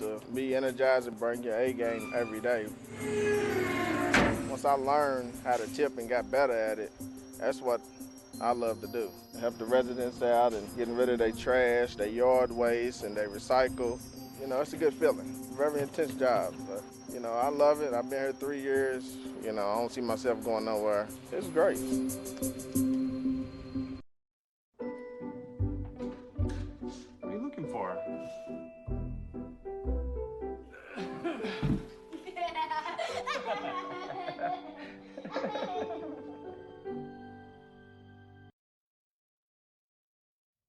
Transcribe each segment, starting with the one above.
to be energized and bring your A game every day. Once I learned how to tip and got better at it, that's what I love to do. Help the residents out and getting rid of their trash, their yard waste, and their recycle. It's a good feeling. Very intense job, but I love it. I've been here 3 years. I don't see myself going nowhere. It's great. What are you looking for?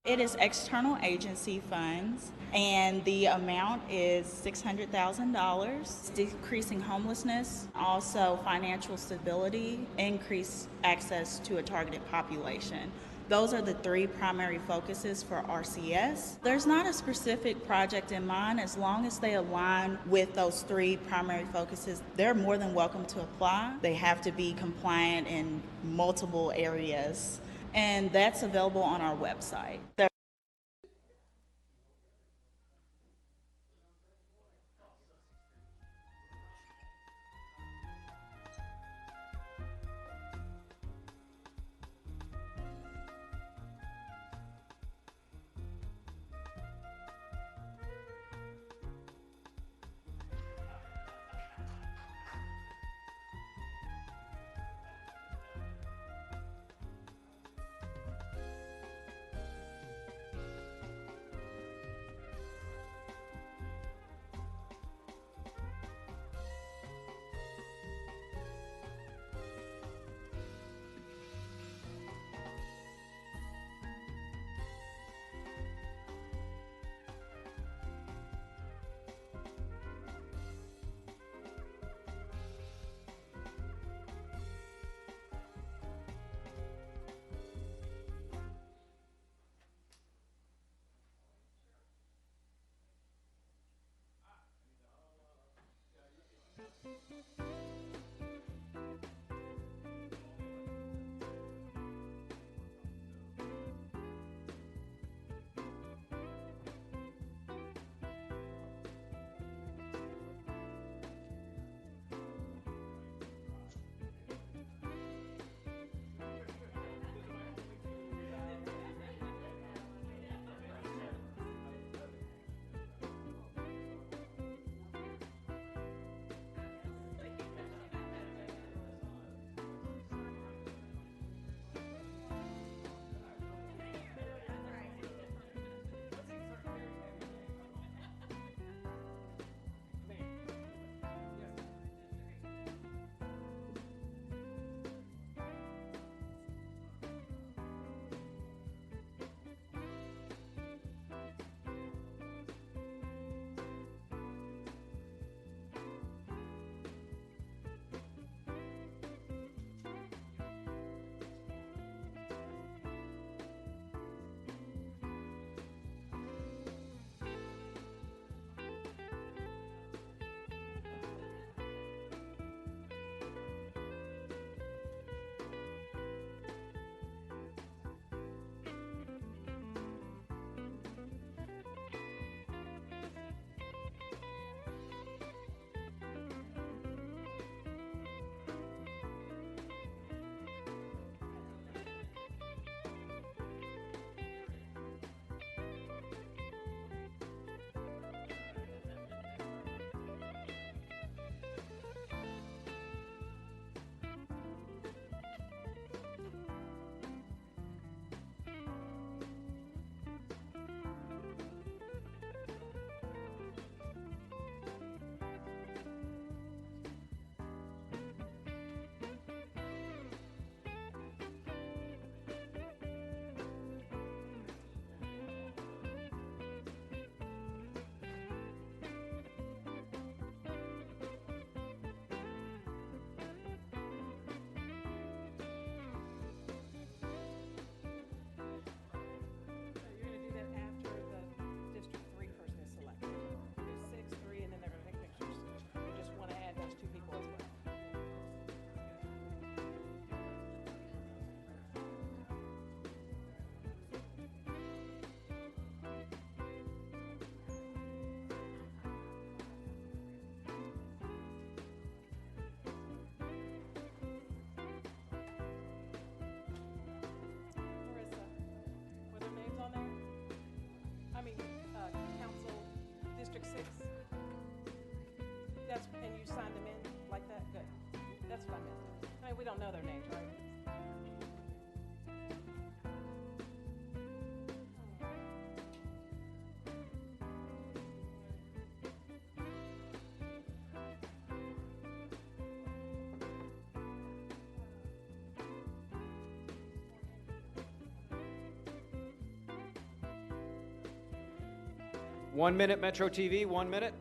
It is external agency funds, and the amount is $600,000. Decreasing homelessness, also financial stability, increased access to a targeted population. Those are the three primary focuses for RCS. There's not a specific project in mind. As long as they align with those three primary focuses, they're more than welcome to apply. They have to be compliant in multiple areas, and that's available on our website. don't know their names, right? One minute, Metro TV, 1 minute.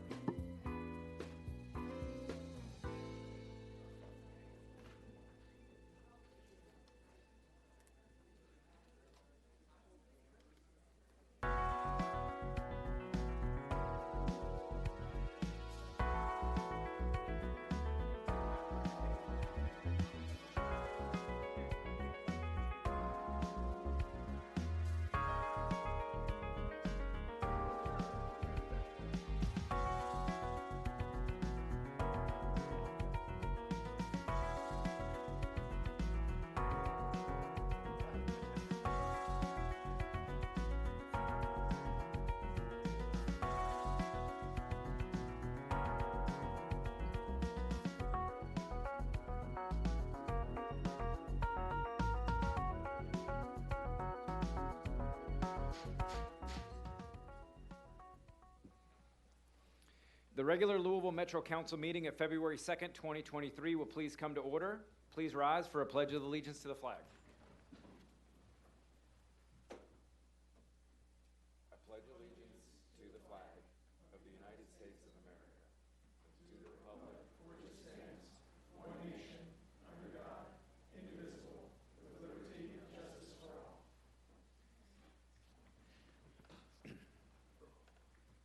The regular Louisville Metro Council meeting of February 2nd, 2023 will please come to order. Please rise for a pledge of allegiance to the flag. I pledge allegiance to the flag of the United States of America, to the republic for which it stands, one nation, under God, indivisible, with liberty and justice for all.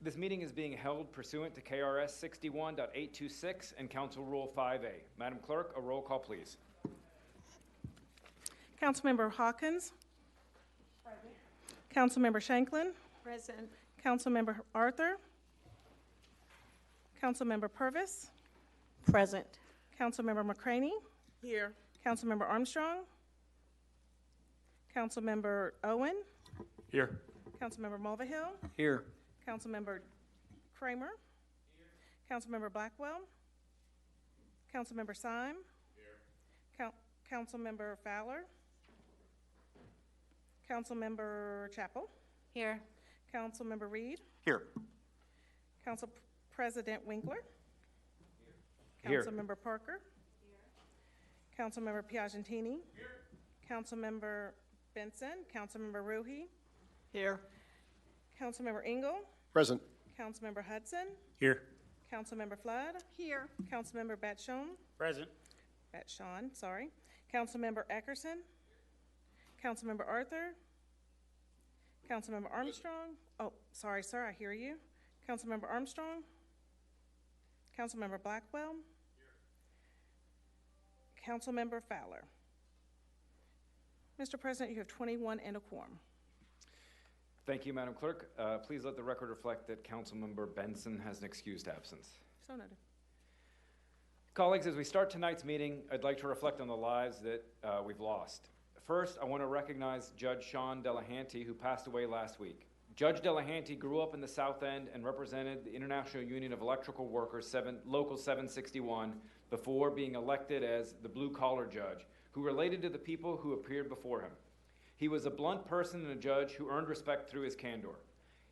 This meeting is being held pursuant to KRS 61.826 and Council Rule 5A. Madam Clerk, a roll call, please. Councilmember Hawkins. Present. Councilmember Shanklin. Present. Councilmember Arthur. Councilmember Purvis. Present. Councilmember McCraney. Here. Councilmember Armstrong. Councilmember Owen. Here. Councilmember Mulvihill. Here. Councilmember Kramer. Here. Councilmember Blackwell. Councilmember Syme. Here. Councilmember Fowler. Councilmember Chappell. Here. Councilmember Reed. Here. Council President Winkler. Here. Councilmember Parker. Here. Councilmember Piagentini. Here. Councilmember Benson. Councilmember Ruhi. Here. Councilmember Engel. Present. Councilmember Hudson. Here. Councilmember Flood. Here. Councilmember Batshon. Present. Batshon, sorry. Councilmember Eckerson. Councilmember Arthur. Councilmember Armstrong. Oh, sorry, sir, I hear you. Councilmember Armstrong. Councilmember Blackwell. Councilmember Fowler. Mr. President, you have 21 and a quorum. Thank you, Madam Clerk. Please let the record reflect that Councilmember Benson has an excused absence. So noted. Colleagues, as we start tonight's meeting, I'd like to reflect on the lives that we've lost. First, I want to recognize Judge Sean Delahanty, who passed away last week. Judge Delahanty grew up in the South End and represented the International Union of Electrical Workers, Local 761, before being elected as the blue-collar judge, who related to the people who appeared before him. He was a blunt person and a judge who earned respect through his candor.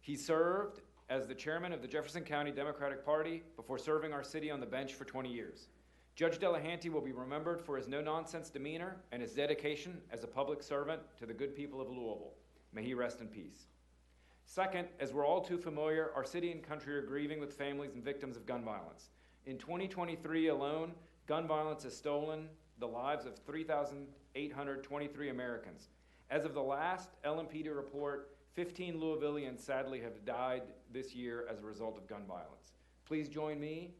He served as the chairman of the Jefferson County Democratic Party before serving our city on the bench for 20 years. Judge Delahanty will be remembered for his no-nonsense demeanor and his dedication as a public servant to the good people of Louisville. May he rest in peace. Second, as we're all too familiar, our city and country are grieving with families and victims of gun violence. In 2023 alone, gun violence has stolen the lives of 3,823 Americans. As of the last LMPD report, 15 Louisvillians sadly have died this year as a result of gun violence. Please join me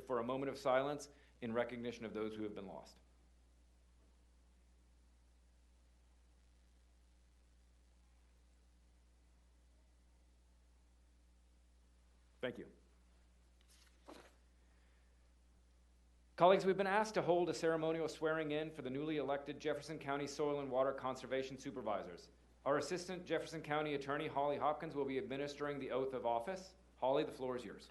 for a moment of silence in recognition of those who have been lost. Thank you. Colleagues, we've been asked to hold a ceremonial swearing in for the newly elected Jefferson County Soil and Water Conservation Supervisors. Our Assistant Jefferson County Attorney, Holly Hopkins, will be administering the oath of office. Holly, the floor is yours.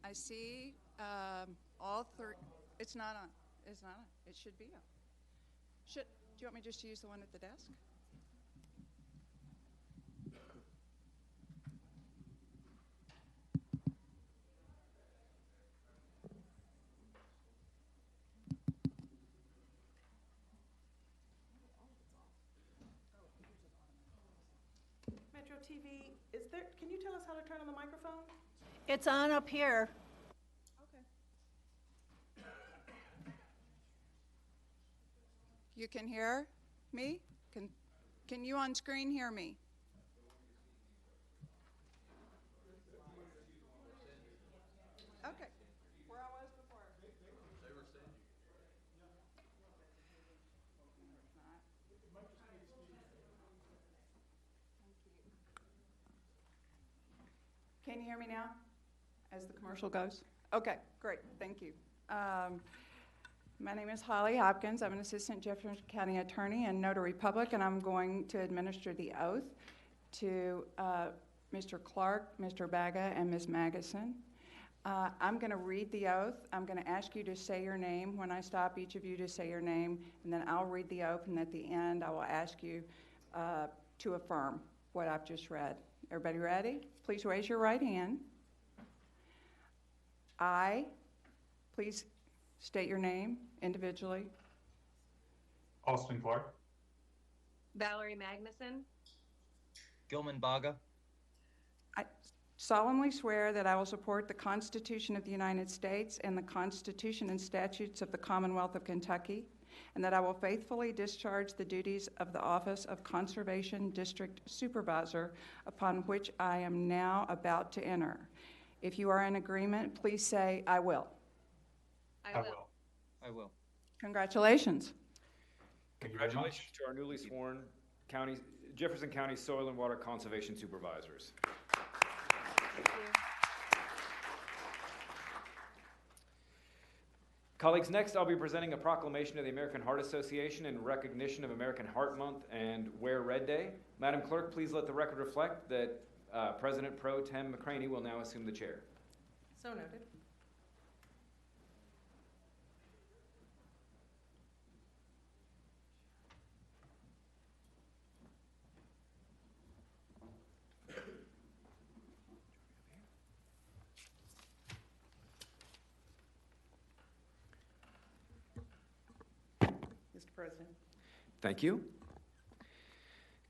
I see all three. It's not on. It's not on. It should be on. Do you want me just to use the one at the desk? Metro TV, can you tell us how to turn on the microphone? It's on up here. Okay. You can hear me? Can you on screen hear me? Okay. Where I was before. Can you hear me now, as the commercial goes? Okay, great, thank you. My name is Holly Hopkins. I'm an assistant Jefferson County attorney and notary public, and I'm going to administer the oath to Mr. Clark, Mr. Baga, and Ms. Magison. I'm going to read the oath. I'm going to ask you to say your name. When I stop, each of you to say your name, and then I'll read the oath, and at the end, I will ask you to affirm what I've just read. Everybody ready? Please raise your right hand. Please state your name individually. Austin Clark. Valerie Magnuson. Gilman Baga. I solemnly swear that I will support the Constitution of the United States and the Constitution and statutes of the Commonwealth of Kentucky, and that I will faithfully discharge the duties of the office of Conservation District Supervisor upon which I am now about to enter. If you are in agreement, please say, "I will." I will. I will. Congratulations. Thank you very much. Congratulations to our newly sworn Jefferson County Soil and Water Conservation Supervisors. Thank you. Colleagues, next I'll be presenting a proclamation of the American Heart Association in recognition of American Heart Month and Wear Red Day. Madam Clerk, please let the record reflect that President Pro Tem McCraney will now assume the chair. So noted. Mr. President. Thank you.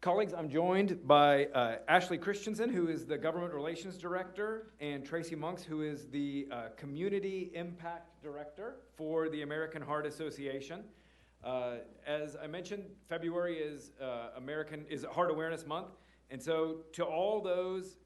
Colleagues, I'm joined by Ashley Christensen, who is the Government Relations Director, and Tracy Monks, who is the Community Impact Director for the American Heart Association. As I mentioned, February is Heart Awareness Month, and so to all those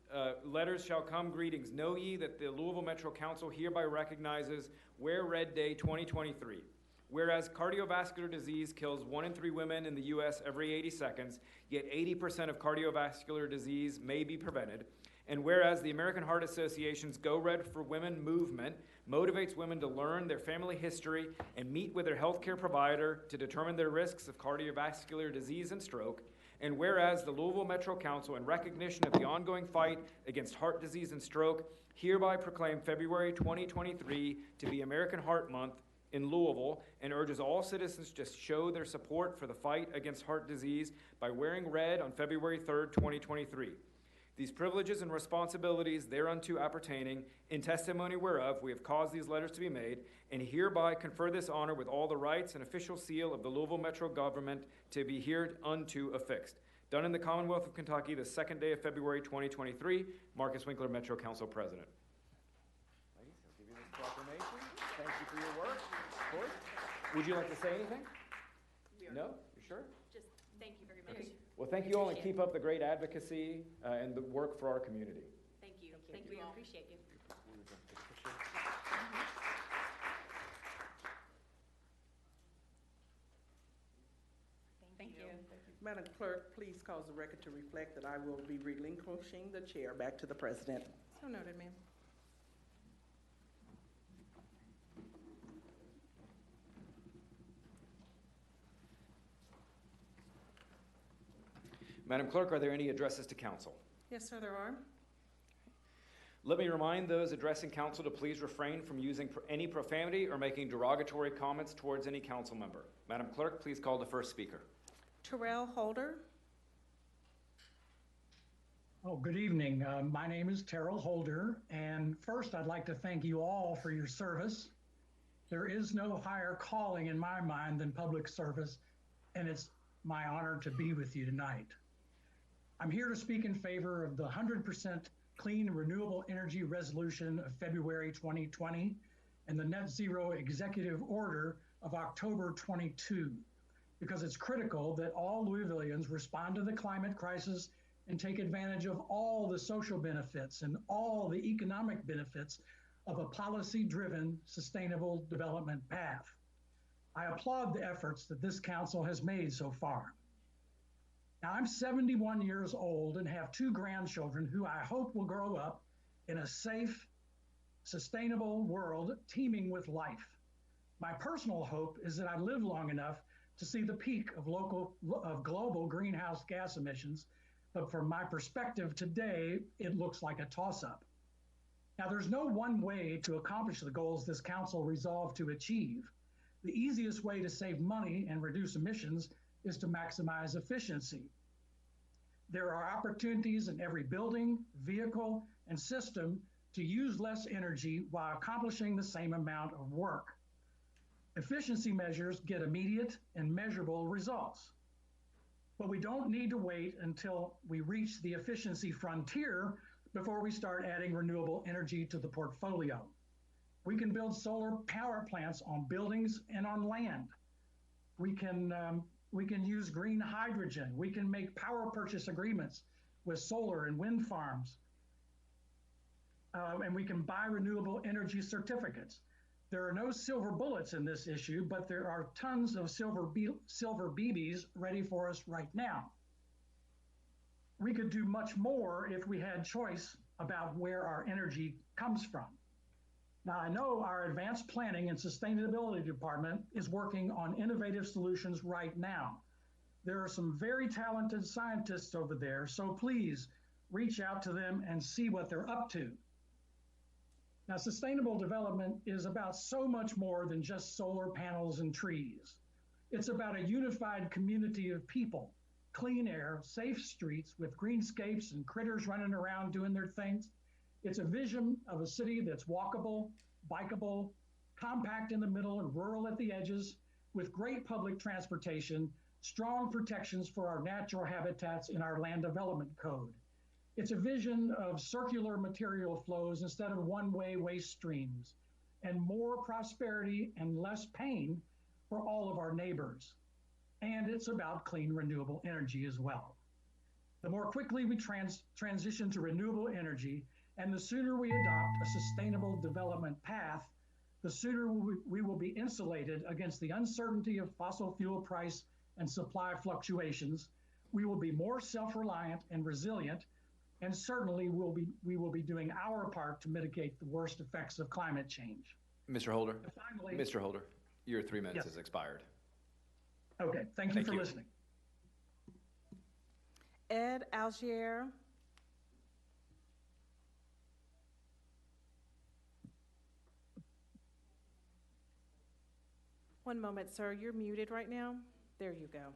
letters shall come greetings. Know ye that the Louisville Metro Council hereby recognizes Wear Red Day 2023. Whereas cardiovascular disease kills 1 in 3 women in the U.S. every 80 seconds, yet 80% of cardiovascular disease may be prevented. And whereas the American Heart Association's Go Red for Women movement motivates women to learn their family history and meet with their healthcare provider to determine their risks of cardiovascular disease and stroke. And whereas the Louisville Metro Council, in recognition of the ongoing fight against heart disease and stroke, hereby proclaim February 2023 to be American Heart Month in Louisville, and urges all citizens to show their support for the fight against heart disease by wearing red on February 3rd, 2023. These privileges and responsibilities thereunto appertaining, in testimony whereof we have caused these letters to be made, and hereby confer this honor with all the rights and official seal of the Louisville Metro government to be hereunto affixed. Done in the Commonwealth of Kentucky, the 2nd day of February 2023, Marcus Winkler, Metro Council President. Ladies, I'll give you this proclamation. Thank you for your work. Of course. Would you like to say anything? No? You sure? Just thank you very much. Okay. Well, thank you all, and keep up the great advocacy and the work for our community. Thank you. Thank you all. Appreciate you. Thank you. Madam Clerk, please cause the record to reflect that I will be relinquishing the chair back to the President. So noted, ma'am. Madam Clerk, are there any addresses to council? Yes, sir, there are. Let me remind those addressing council to please refrain from using any profanity or making derogatory comments towards any council member. Madam Clerk, please call the first speaker. Terrell Holder. Oh, good evening. My name is Terrell Holder, and first I'd like to thank you all for your service. There is no higher calling in my mind than public service, and it's my honor to be with you tonight. I'm here to speak in favor of the 100% clean renewable energy resolution of February 2020 and the net zero executive order of October 22, because it's critical that all Louisvillians respond to the climate crisis and take advantage of all the social benefits and all the economic benefits of a policy-driven, sustainable development path. I applaud the efforts that this council has made so far. Now, I'm 71 years old and have 2 grandchildren who I hope will grow up in a safe, sustainable world teeming with life. My personal hope is that I live long enough to see the peak of global greenhouse gas emissions, but from my perspective today, it looks like a toss-up. Now, there's no one way to accomplish the goals this council resolved to achieve. The easiest way to save money and reduce emissions is to maximize efficiency. There are opportunities in every building, vehicle, and system to use less energy while accomplishing the same amount of work. Efficiency measures get immediate and measurable results. But we don't need to wait until we reach the efficiency frontier before we start adding renewable energy to the portfolio. We can build solar power plants on buildings and on land. We can use green hydrogen. We can make power purchase agreements with solar and wind farms. And we can buy renewable energy certificates. There are no silver bullets in this issue, but there are tons of silver BBs ready for us right now. We could do much more if we had choice about where our energy comes from. Now, I know our advanced planning and sustainability department is working on innovative solutions right now. There are some very talented scientists over there, so please reach out to them and see what they're up to. Now, sustainable development is about so much more than just solar panels and trees. It's about a unified community of people, clean air, safe streets with greenscapes and critters running around doing their things. It's a vision of a city that's walkable, bikeable, compact in the middle and rural at the edges, with great public transportation, strong protections for our natural habitats in our land development code. It's a vision of circular material flows instead of one-way waste streams, and more prosperity and less pain for all of our neighbors. And it's about clean renewable energy as well. The more quickly we transition to renewable energy, and the sooner we adopt a sustainable development path, the sooner we will be insulated against the uncertainty of fossil fuel price and supply fluctuations. We will be more self-reliant and resilient, and certainly we will be doing our part to mitigate the worst effects of climate change. Mr. Holder, Finally, Mr. Holder, your 3 minutes Yes. has expired. Okay, thank you for listening. Ed Algier. One moment, sir. You're muted right now. There you go.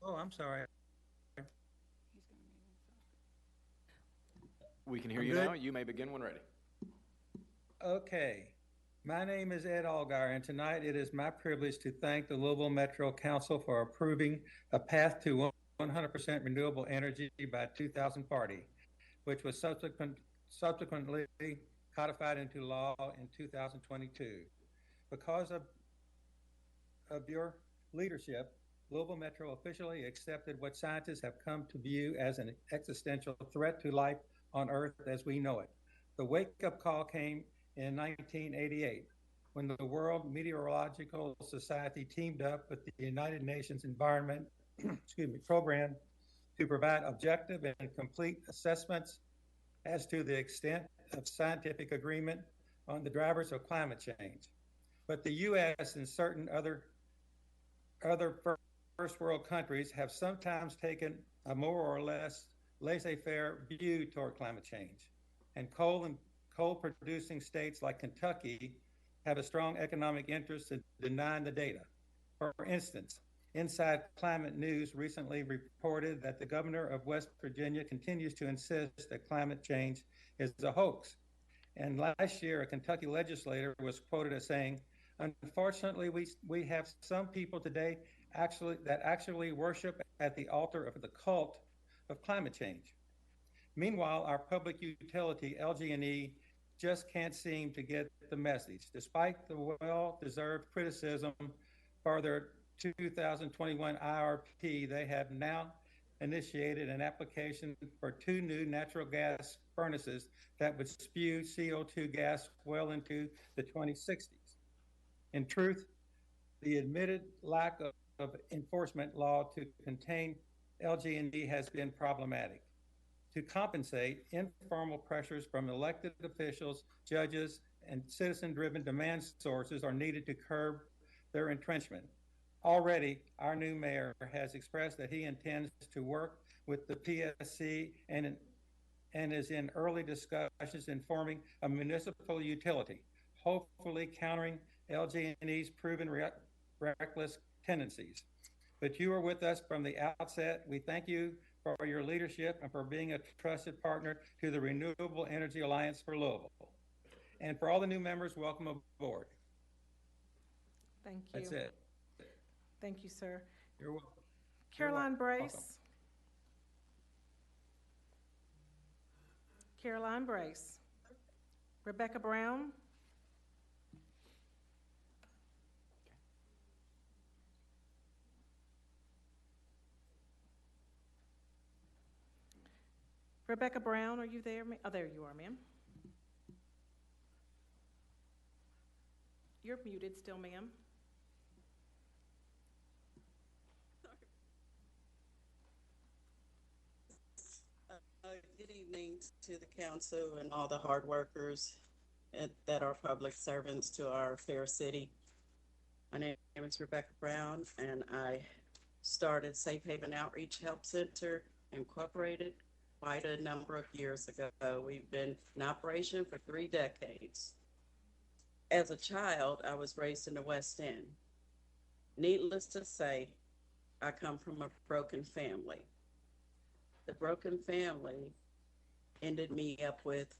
Oh, I'm sorry. We can hear I'm you good. now. You may begin when ready. Okay. My name is Ed Allgaier, and tonight it is my privilege to thank the Louisville Metro Council for approving a path to 100% renewable energy by 2040, which was subsequently codified into law in 2022. Because of your leadership, Louisville Metro officially accepted what scientists have come to view as an existential threat to life on Earth as we know it. The wake-up call came in 1988, when the World Meteorological Society teamed up with the United Nations Environment Program to provide objective and complete assessments as to the extent of scientific agreement on the drivers of climate change. But the U.S. and certain other first world countries have sometimes taken a more or less laissez-faire view toward climate change. And coal coal-producing states like Kentucky have a strong economic interest in denying the data. For instance, Inside Climate News recently reported that the governor of West Virginia continues to insist that climate change is a hoax. And last year, a Kentucky legislator was quoted as saying, "Unfortunately, we have some people today actually worship at the altar of the cult of climate change." Meanwhile, our public utility, LG&E, just can't seem to get the message. Despite the well-deserved criticism for their 2021 IRP, they have now initiated an application for 2 new natural gas furnaces that would spew CO2 gas well into the 2060s. In truth, the admitted lack of enforcement law to contain LG&E has been problematic. To compensate, informal pressures from elected officials, judges, and citizen-driven demand sources are needed to curb their entrenchment. Already, our new mayor has expressed that he intends to work with the PSC and is in early discussions in forming a municipal utility, hopefully countering LG&E's proven reckless tendencies. But you are with us from the outset. We thank you for your leadership and for being a trusted partner to the Renewable Energy Alliance for Louisville. And for all the new members, welcome aboard. Thank you. That's it. Thank you, sir. You're welcome. Caroline Brace. Welcome. Caroline Brace. Rebecca Brown. Rebecca Brown, are you there? Oh, there you are, ma'am. You're muted still, ma'am. Good evening to the council and all the hard workers that are public servants to our fair city. My name is Rebecca Brown, and I started Safe Haven Outreach Help Center Incorporated quite a number of years ago. We've been in operation for 3 decades. As a child, I was raised in the West End. Needless to say, I come from a broken family. The broken family ended me up with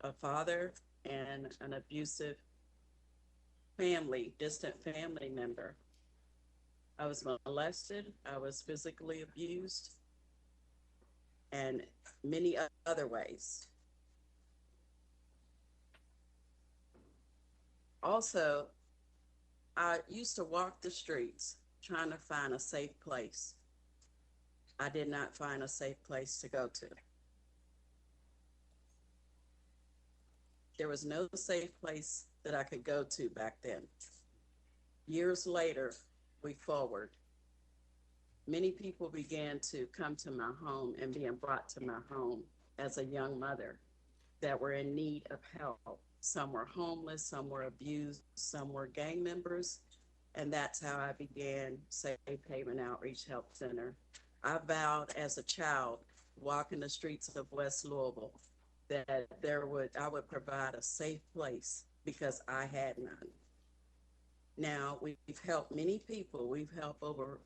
a father and an abusive family, distant family member. I was molested, I was physically abused, and many other ways. Also, I used to walk the streets trying to find a safe place. I did not find a safe place to go to. There was no safe place that I could go to back then. Years later, we forward. Many people began to come to my home and being brought to my home as a young mother that were in need of help. Some were homeless, some were abused, some were gang members, and that's how I began Safe Haven Outreach Help Center. I vowed as a child, walking the streets of West Louisville, that I would provide a safe place because I had none. Now, we've helped many people. We've helped over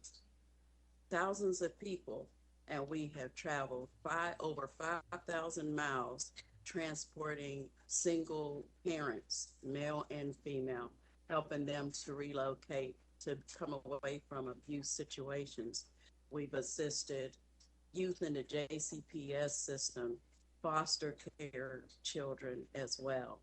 thousands of people, and we have traveled over 5,000 miles transporting single parents, male and female, helping them to relocate, to come away from abuse situations. We've assisted youth in the JCPS system, foster care children as well.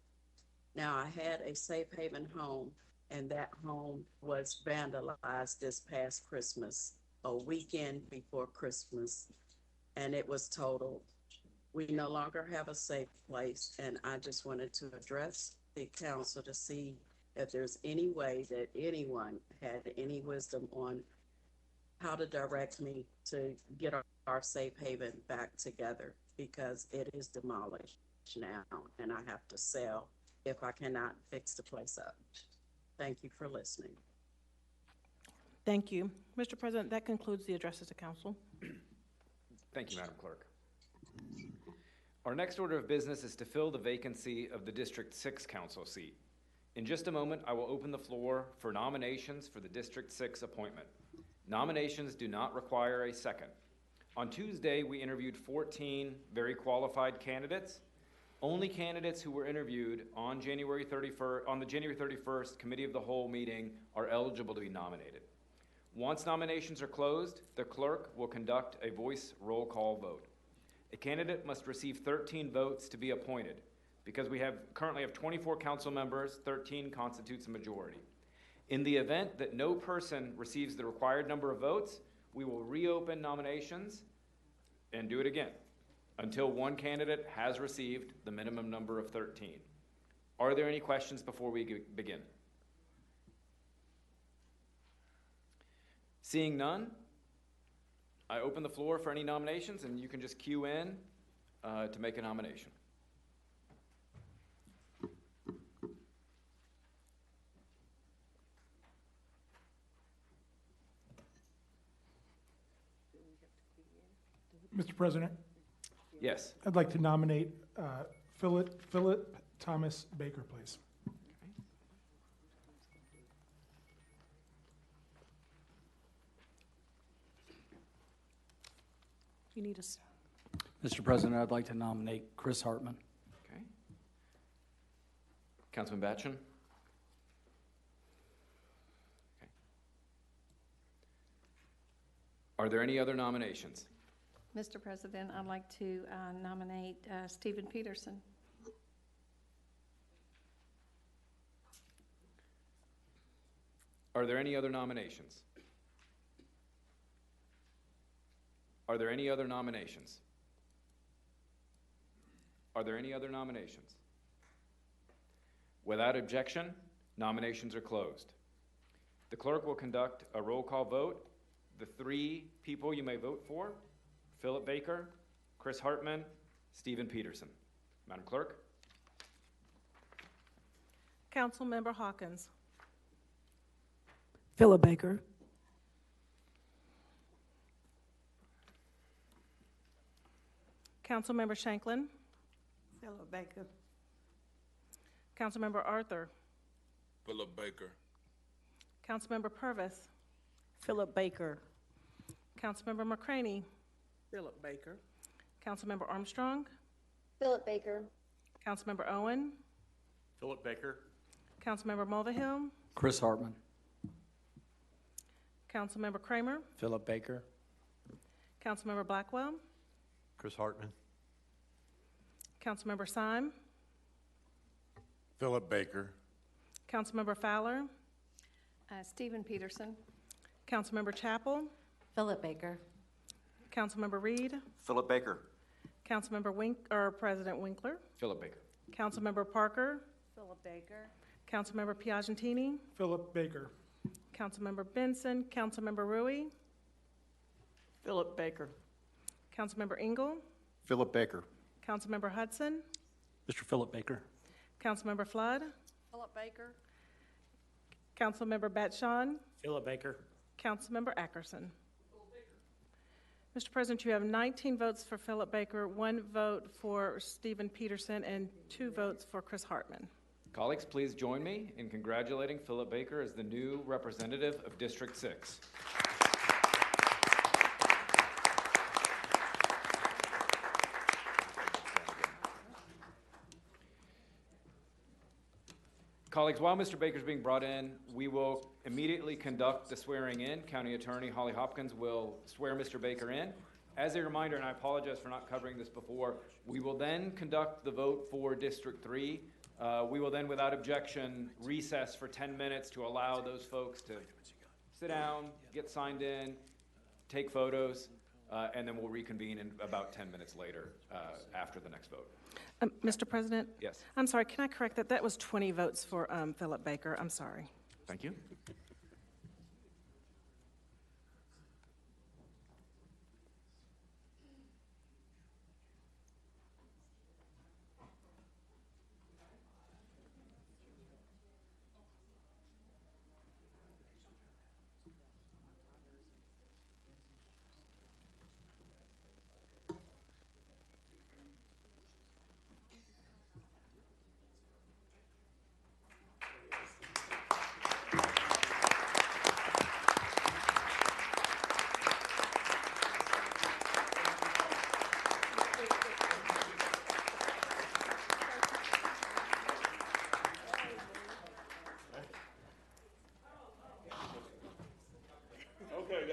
Now, I had a Safe Haven home, and that home was vandalized this past Christmas, a weekend before Christmas, and it was totaled. We no longer have a safe place, and I just wanted to address the council to see if there's any way that anyone had any wisdom on how to direct me to get our safe haven back together, because it is demolished now, and I have to sell if I cannot fix the place up. Thank you for listening. Thank you. Mr. President, that concludes the addresses to council. Thank you, Madam Clerk. Our next order of business is to fill the vacancy of the District 6 council seat. In just a moment, I will open the floor for nominations for the District 6 appointment. Nominations do not require a second. On Tuesday, we interviewed 14 very qualified candidates. Only candidates who were interviewed on the January 31st Committee of the Whole meeting are eligible to be nominated. Once nominations are closed, the clerk will conduct a voice roll call vote. A candidate must receive 13 votes to be appointed. Because we currently have 24 council members, 13 constitutes a majority. In the event that no person receives the required number of votes, we will reopen nominations and do it again until one candidate has received the minimum number of 13. Are there any questions before we begin? Seeing none, I open the floor for any nominations, and you can just queue in to make a nomination. Mr. President, Yes. I'd like to nominate Philip Thomas Baker, please. You need us. Mr. President, I'd like to nominate Chris Hartman. Okay. Councilman Batchin? Okay. Are there any other nominations? Mr. President, I'd like to nominate Stephen Peterson. Are there any other nominations? Are there any other nominations? Are there any other nominations? Without objection, nominations are closed. The clerk will conduct a roll call vote. The three people you may vote for: Philip Baker, Chris Hartman, Stephen Peterson. Madam Clerk? Councilmember Hawkins. Philip Baker. Councilmember Shanklin. Philip Baker. Councilmember Arthur. Philip Baker. Councilmember Purvis. Philip Baker. Councilmember McCraney. Philip Baker. Councilmember Armstrong. Philip Baker. Councilmember Owen. Philip Baker. Councilmember Mulvihill. Chris Hartman. Councilmember Kramer. Philip Baker. Councilmember Blackwell. Chris Hartman. Councilmember Syme. Philip Baker. Councilmember Fowler. Stephen Peterson. Councilmember Chappell. Philip Baker. Councilmember Reed. Philip Baker. Councilmember President Winkler. Philip Baker. Councilmember Parker. Philip Baker. Councilmember Piagentini. Philip Baker. Councilmember Benson. Councilmember Rui. Philip Baker. Councilmember Engel. Philip Baker. Councilmember Hudson. Mr. Philip Baker. Councilmember Flood. Philip Baker. Councilmember Batshon. Philip Baker. Councilmember Ackerson. Mr. President, you have 19 votes for Philip Baker, 1 vote for Stephen Peterson, and 2 votes for Chris Hartman. Colleagues, please join me in congratulating Philip Baker as the new representative of District 6. Colleagues, while Mr. Baker is being brought in, we will immediately conduct the swearing in. County Attorney Holly Hopkins will swear Mr. Baker in. As a reminder, and I apologize for not covering this before, we will then conduct the vote for District 3. We will then, without objection, recess for 10 minutes to allow those folks to sit down, get signed in, take photos, and then we'll reconvene in about 10 minutes later after the next vote. Mr. President? Yes. I'm sorry, can I correct that? That was 20 votes for Philip Baker. I'm sorry. Thank you.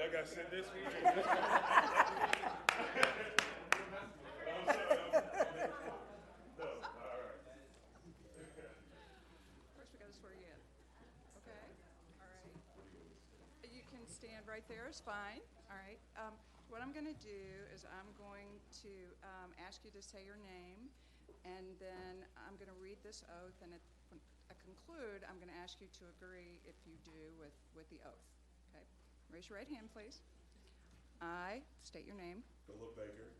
I got to sit this week. First, we got to swear you in. Okay? All right. You can stand right there. It's fine. All right. What I'm going to do is I'm going to ask you to say your name, and then I'm going to read this oath, and when I conclude, I'm going to ask you to agree if you do with the oath. Okay? Raise your right hand, please. I state your name. Philip Baker.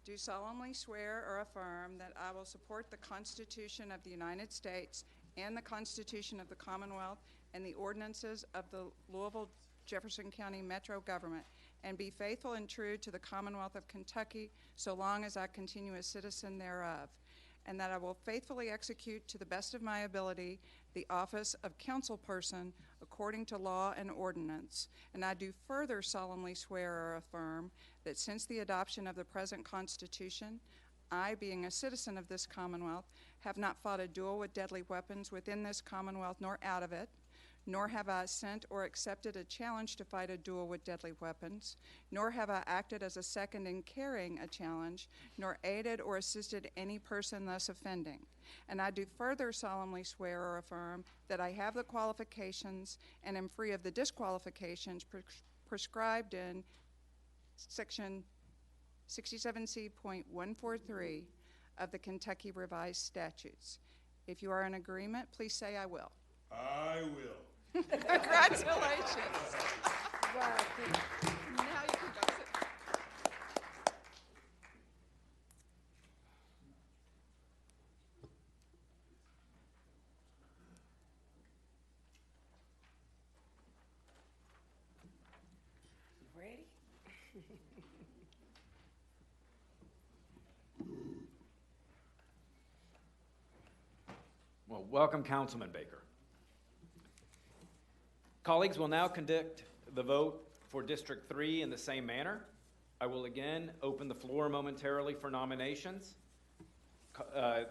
Do solemnly swear or affirm that I will support the Constitution of the United States and the Constitution of the Commonwealth and the ordinances of the Louisville, Jefferson County Metro Government, and be faithful and true to the Commonwealth of Kentucky so long as I continue a citizen thereof, and that I will faithfully execute to the best of my ability the office of councilperson according to law and ordinance. And I do further solemnly swear or affirm that since the adoption of the present Constitution, I, being a citizen of this Commonwealth, have not fought a duel with deadly weapons within this Commonwealth nor out of it, nor have I sent or accepted a challenge to fight a duel with deadly weapons, nor have I acted as a second in carrying a challenge, nor aided or assisted any person thus offending. And I do further solemnly swear or affirm that I have the qualifications and am free of the disqualifications prescribed in Section 67C.143 of the Kentucky Revised Statutes. If you are in agreement, please say I will. I will. Congratulations. Now you can go sit. Ready? Well, welcome, Councilman Baker. Colleagues, will now conduct the vote for District 3 in the same manner. I will again open the floor momentarily for nominations.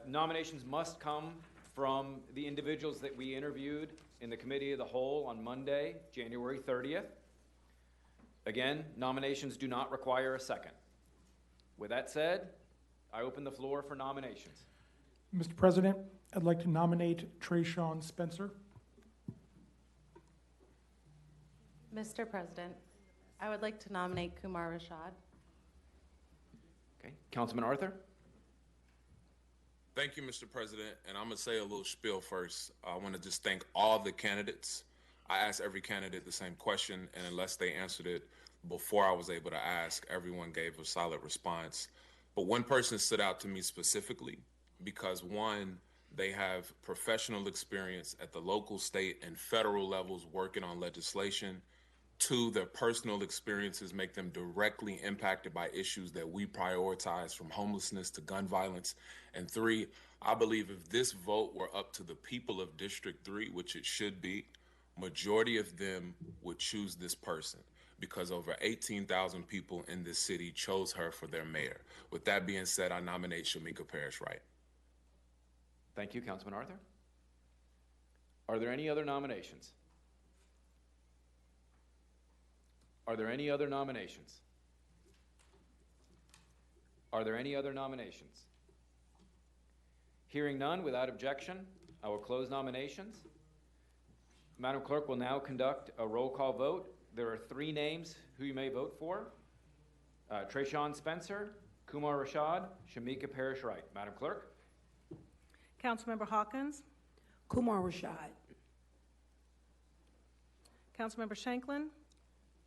Nominations must come from the individuals that we interviewed in the Committee of the Whole on Monday, January 30th. Again, nominations do not require a second. With that said, I open the floor for nominations. Mr. President, I'd like to nominate Trayshawn Spencer. Mr. President, I would like to nominate Kumar Rashad. Okay, Councilman Arthur? Thank you, Mr. President. And I'm going to say a little spiel first. I want to just thank all the candidates. I asked every candidate the same question, and unless they answered it before I was able to ask, everyone gave a solid response. But one person stood out to me specifically because, one, they have professional experience at the local, state, and federal levels working on legislation. Two, their personal experiences make them directly impacted by issues that we prioritize, from homelessness to gun violence. And three, I believe if this vote were up to the people of District 3, which it should be, majority of them would choose this person because over 18,000 people in this city chose her for their mayor. With that being said, I nominate Shamika Parrish-Wright. Thank you, Councilman Arthur. Are there any other nominations? Are there any other nominations? Are there any other nominations? Hearing none, without objection, I will close nominations. Madam Clerk will now conduct a roll call vote. There are 3 names who you may vote for. Trayshawn Spencer, Kumar Rashad, Shamika Parrish-Wright. Madam Clerk? Councilmember Hawkins. Kumar Rashad. Councilmember Shanklin.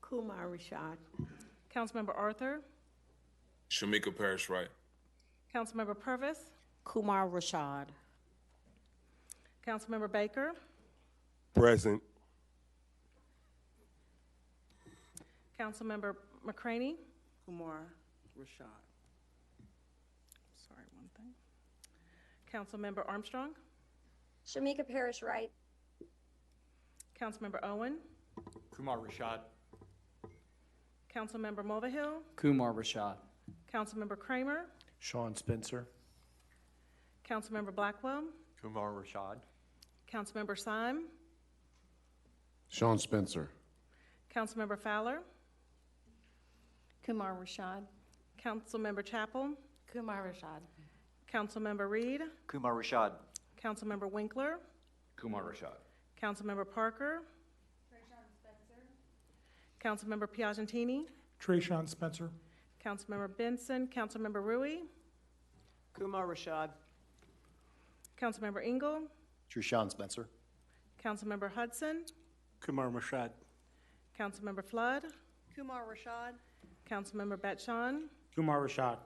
Kumar Rashad. Councilmember Arthur. Shamika Parrish-Wright. Councilmember Purvis. Kumar Rashad. Councilmember Baker. Present. Councilmember McCraney. Kumar Rashad. Sorry, one thing. Councilmember Armstrong. Shamika Parrish-Wright. Councilmember Owen. Kumar Rashad. Councilmember Mulvihill. Kumar Rashad. Councilmember Kramer. Sean Spencer. Councilmember Blackwell. Kumar Rashad. Councilmember Syme. Sean Spencer. Councilmember Fowler. Kumar Rashad. Councilmember Chapel. Kumar Rashad. Councilmember Reed. Kumar Rashad. Councilmember Winkler. Kumar Rashad. Councilmember Parker. Councilmember Piagentini. Trayshawn Spencer. Councilmember Benson. Councilmember Rui. Kumar Rashad. Councilmember Engel. Trayshawn Spencer. Councilmember Hudson. Kumar Rashad. Councilmember Flood. Kumar Rashad. Councilmember Batchon. Kumar Rashad.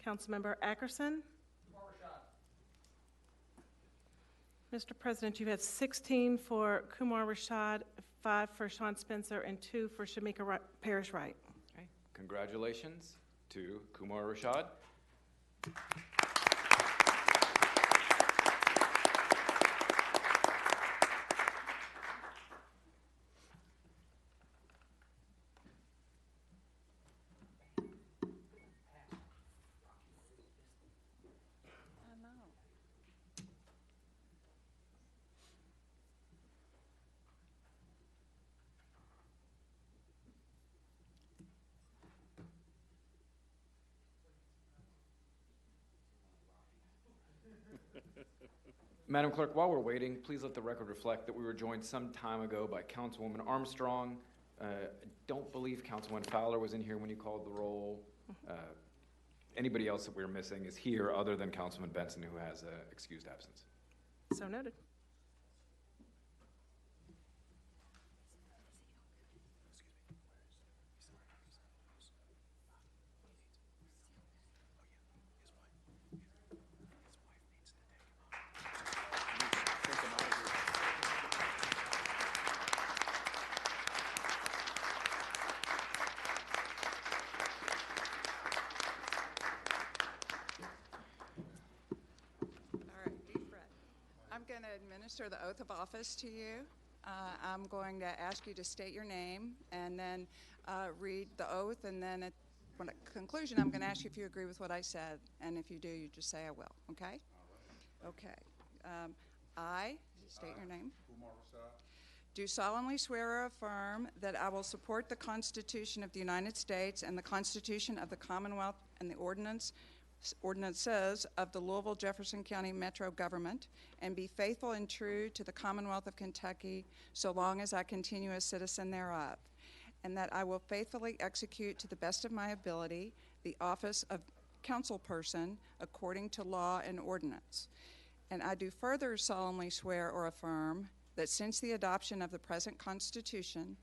Councilmember Ackerson. Mr. President, you have 16 for Kumar Rashad, 5 for Sean Spencer, and 2 for Shamika Parrish Wright. Okay. Congratulations to Kumar Rashad. Madam Clerk, while we're waiting, please let the record reflect that we were joined some time ago by Councilwoman Armstrong. I don't believe Councilwoman Fowler was in here when you called the roll. Anybody else that we're missing is here other than Councilman Benson, who has excused absence. So noted. Administer the oath of office to you. I'm going to ask you to state your name and then read the oath, and then at conclusion, I'm going to ask you if you agree with what I said, and if you do, you just say I will, okay? Okay. I, state your name, do solemnly swear or affirm that I will support the Constitution of the United States and the Constitution of the Commonwealth and the ordinances of the Louisville, Jefferson County Metro Government, and be faithful and true to the Commonwealth of Kentucky so long as I continue a citizen thereof, and that I will faithfully execute to the best of my ability the office of councilperson according to law and ordinance. And I do further solemnly swear or affirm that since the adoption of the present Constitution,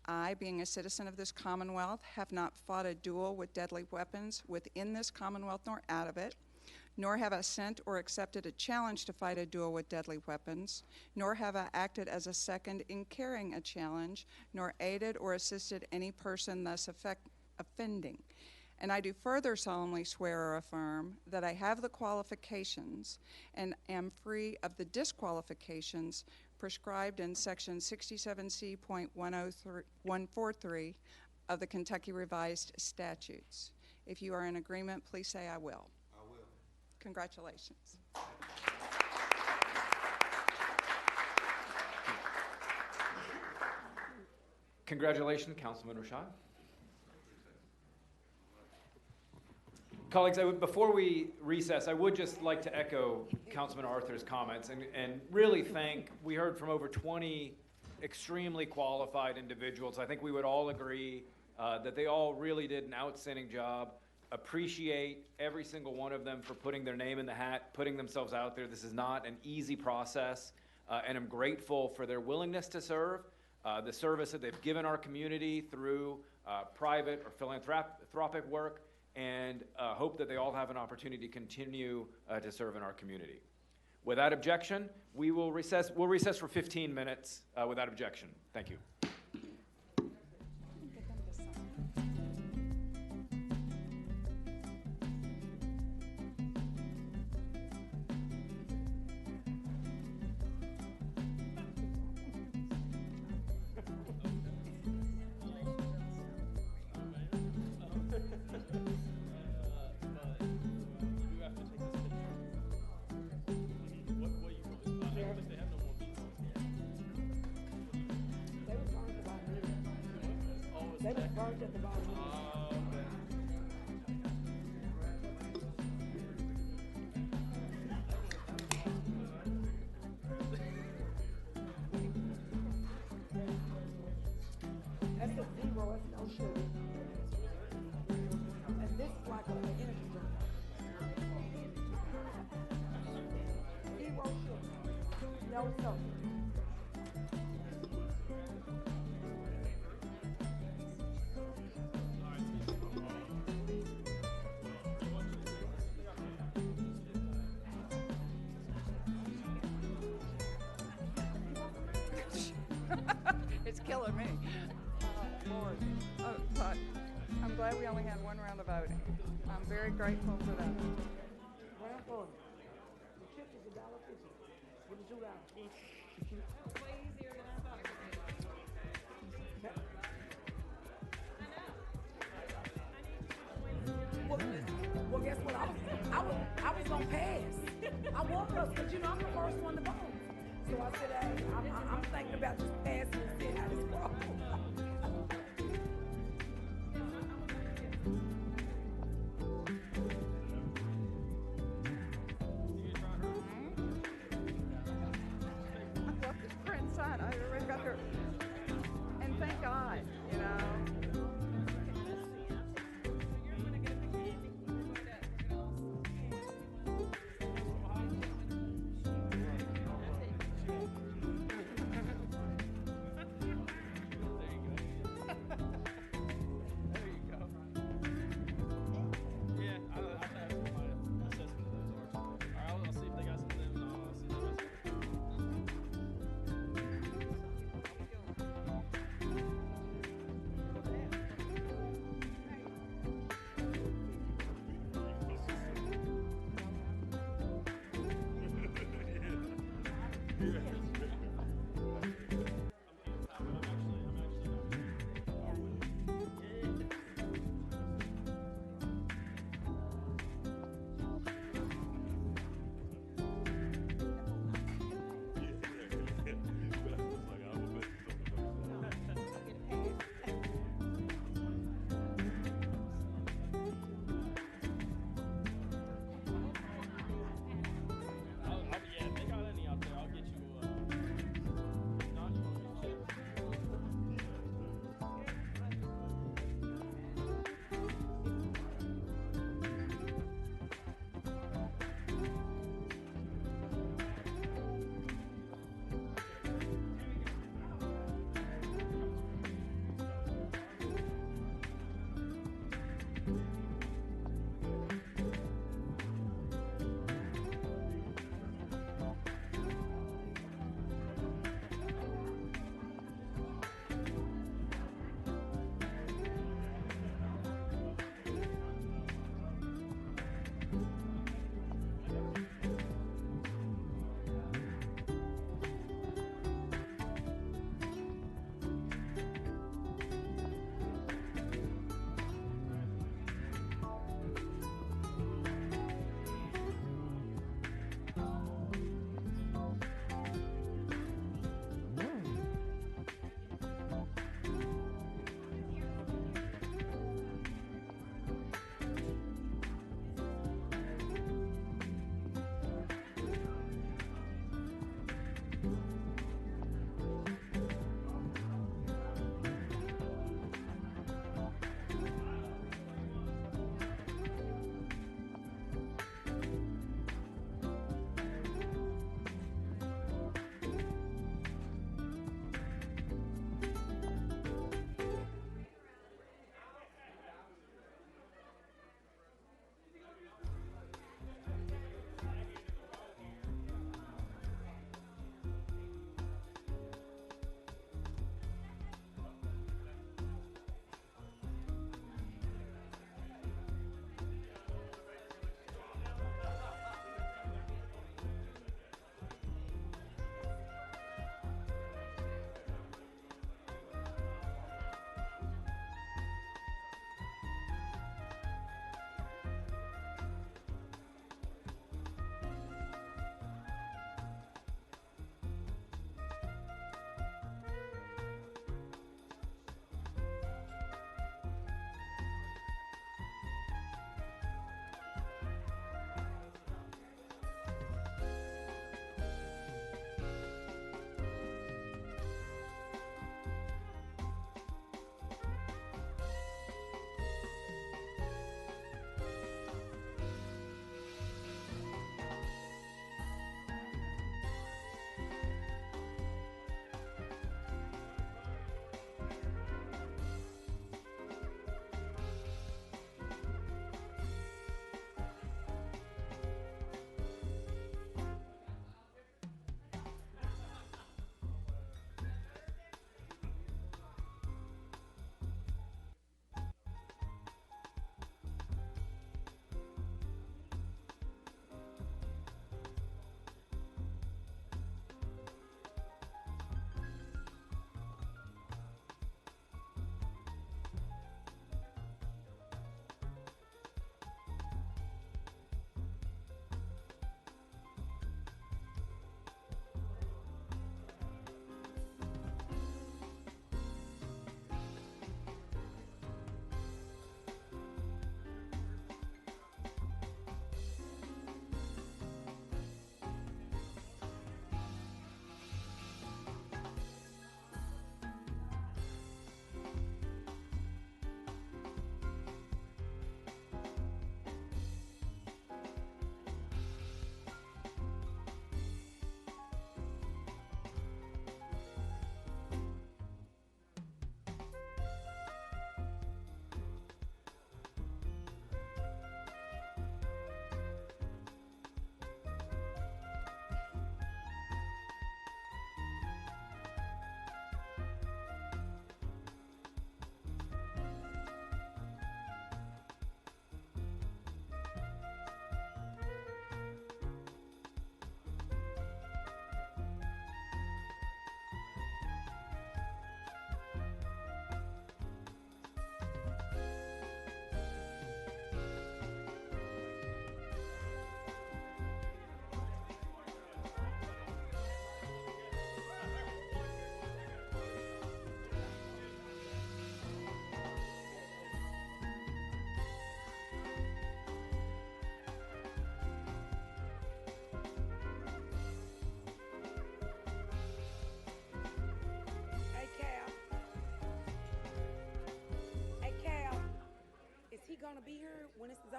I, being a citizen of this Commonwealth, have not fought a duel with deadly weapons within this Commonwealth nor out of it, nor have I sent or accepted a challenge to fight a duel with deadly weapons, nor have I acted as a second in carrying a challenge, nor aided or assisted any person thus offending. And I do further solemnly swear or affirm that I have the qualifications and am free of the disqualifications prescribed in Section 67C.143 of the Kentucky Revised Statutes. If you are in agreement, please say I will. I will. Congratulations. Congratulations, Councilman Rashad. Colleagues, before we recess, I would just like to echo Councilman Arthur's comments and really thank, we heard from over 20 extremely qualified individuals. I think we would all agree that they all really did an outstanding job. Appreciate every single one of them for putting their name in the hat, putting themselves out there. This is not an easy process, and I'm grateful for their willingness to serve, the service that they've given our community through private or philanthropic work, and hope that they all have an opportunity to continue to serve in our community. Without objection, we will recess. We'll recess for 15 minutes without objection. Thank you. They were parked at the bottom. it's no sugar. And this is like an energy drink. Zero sugar. No sugar. It's killing me. Lord. But I'm glad we only had one round of voting. I'm very grateful for that. Round 40. The chip is $1.50. Give me $2. Way easier than I thought it would be. Well, guess what? I was gonna pass. I was, but you know I'm the first one to vote. So I said, hey, I'm thinking about just passing and seeing how this goes. I love this print sign. I already got her. And thank God, you know.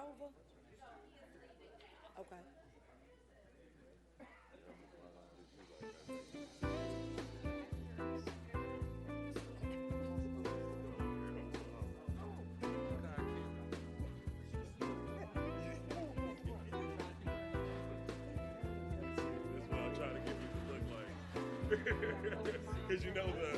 over? Okay. That's what I'm trying to get people to look like. Because you know the.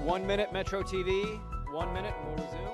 1 minute, Metro TV. 1 minute, and we'll resume.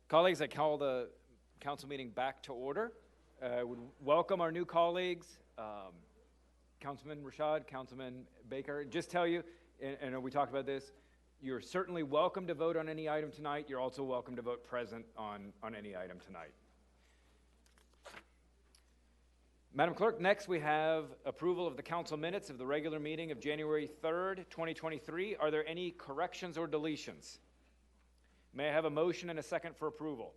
Colleagues, I call the council meeting back to order. Would welcome our new colleagues, Councilman Rashad, Councilman Baker. Just tell you, and we talked about this, you're certainly welcome to vote on any item tonight. You're also welcome to vote present on any item tonight. Madam Clerk, next we have approval of the council minutes of the regular meeting of January 3rd, 2023. Are there any corrections or deletions? May I have a motion and a second for approval?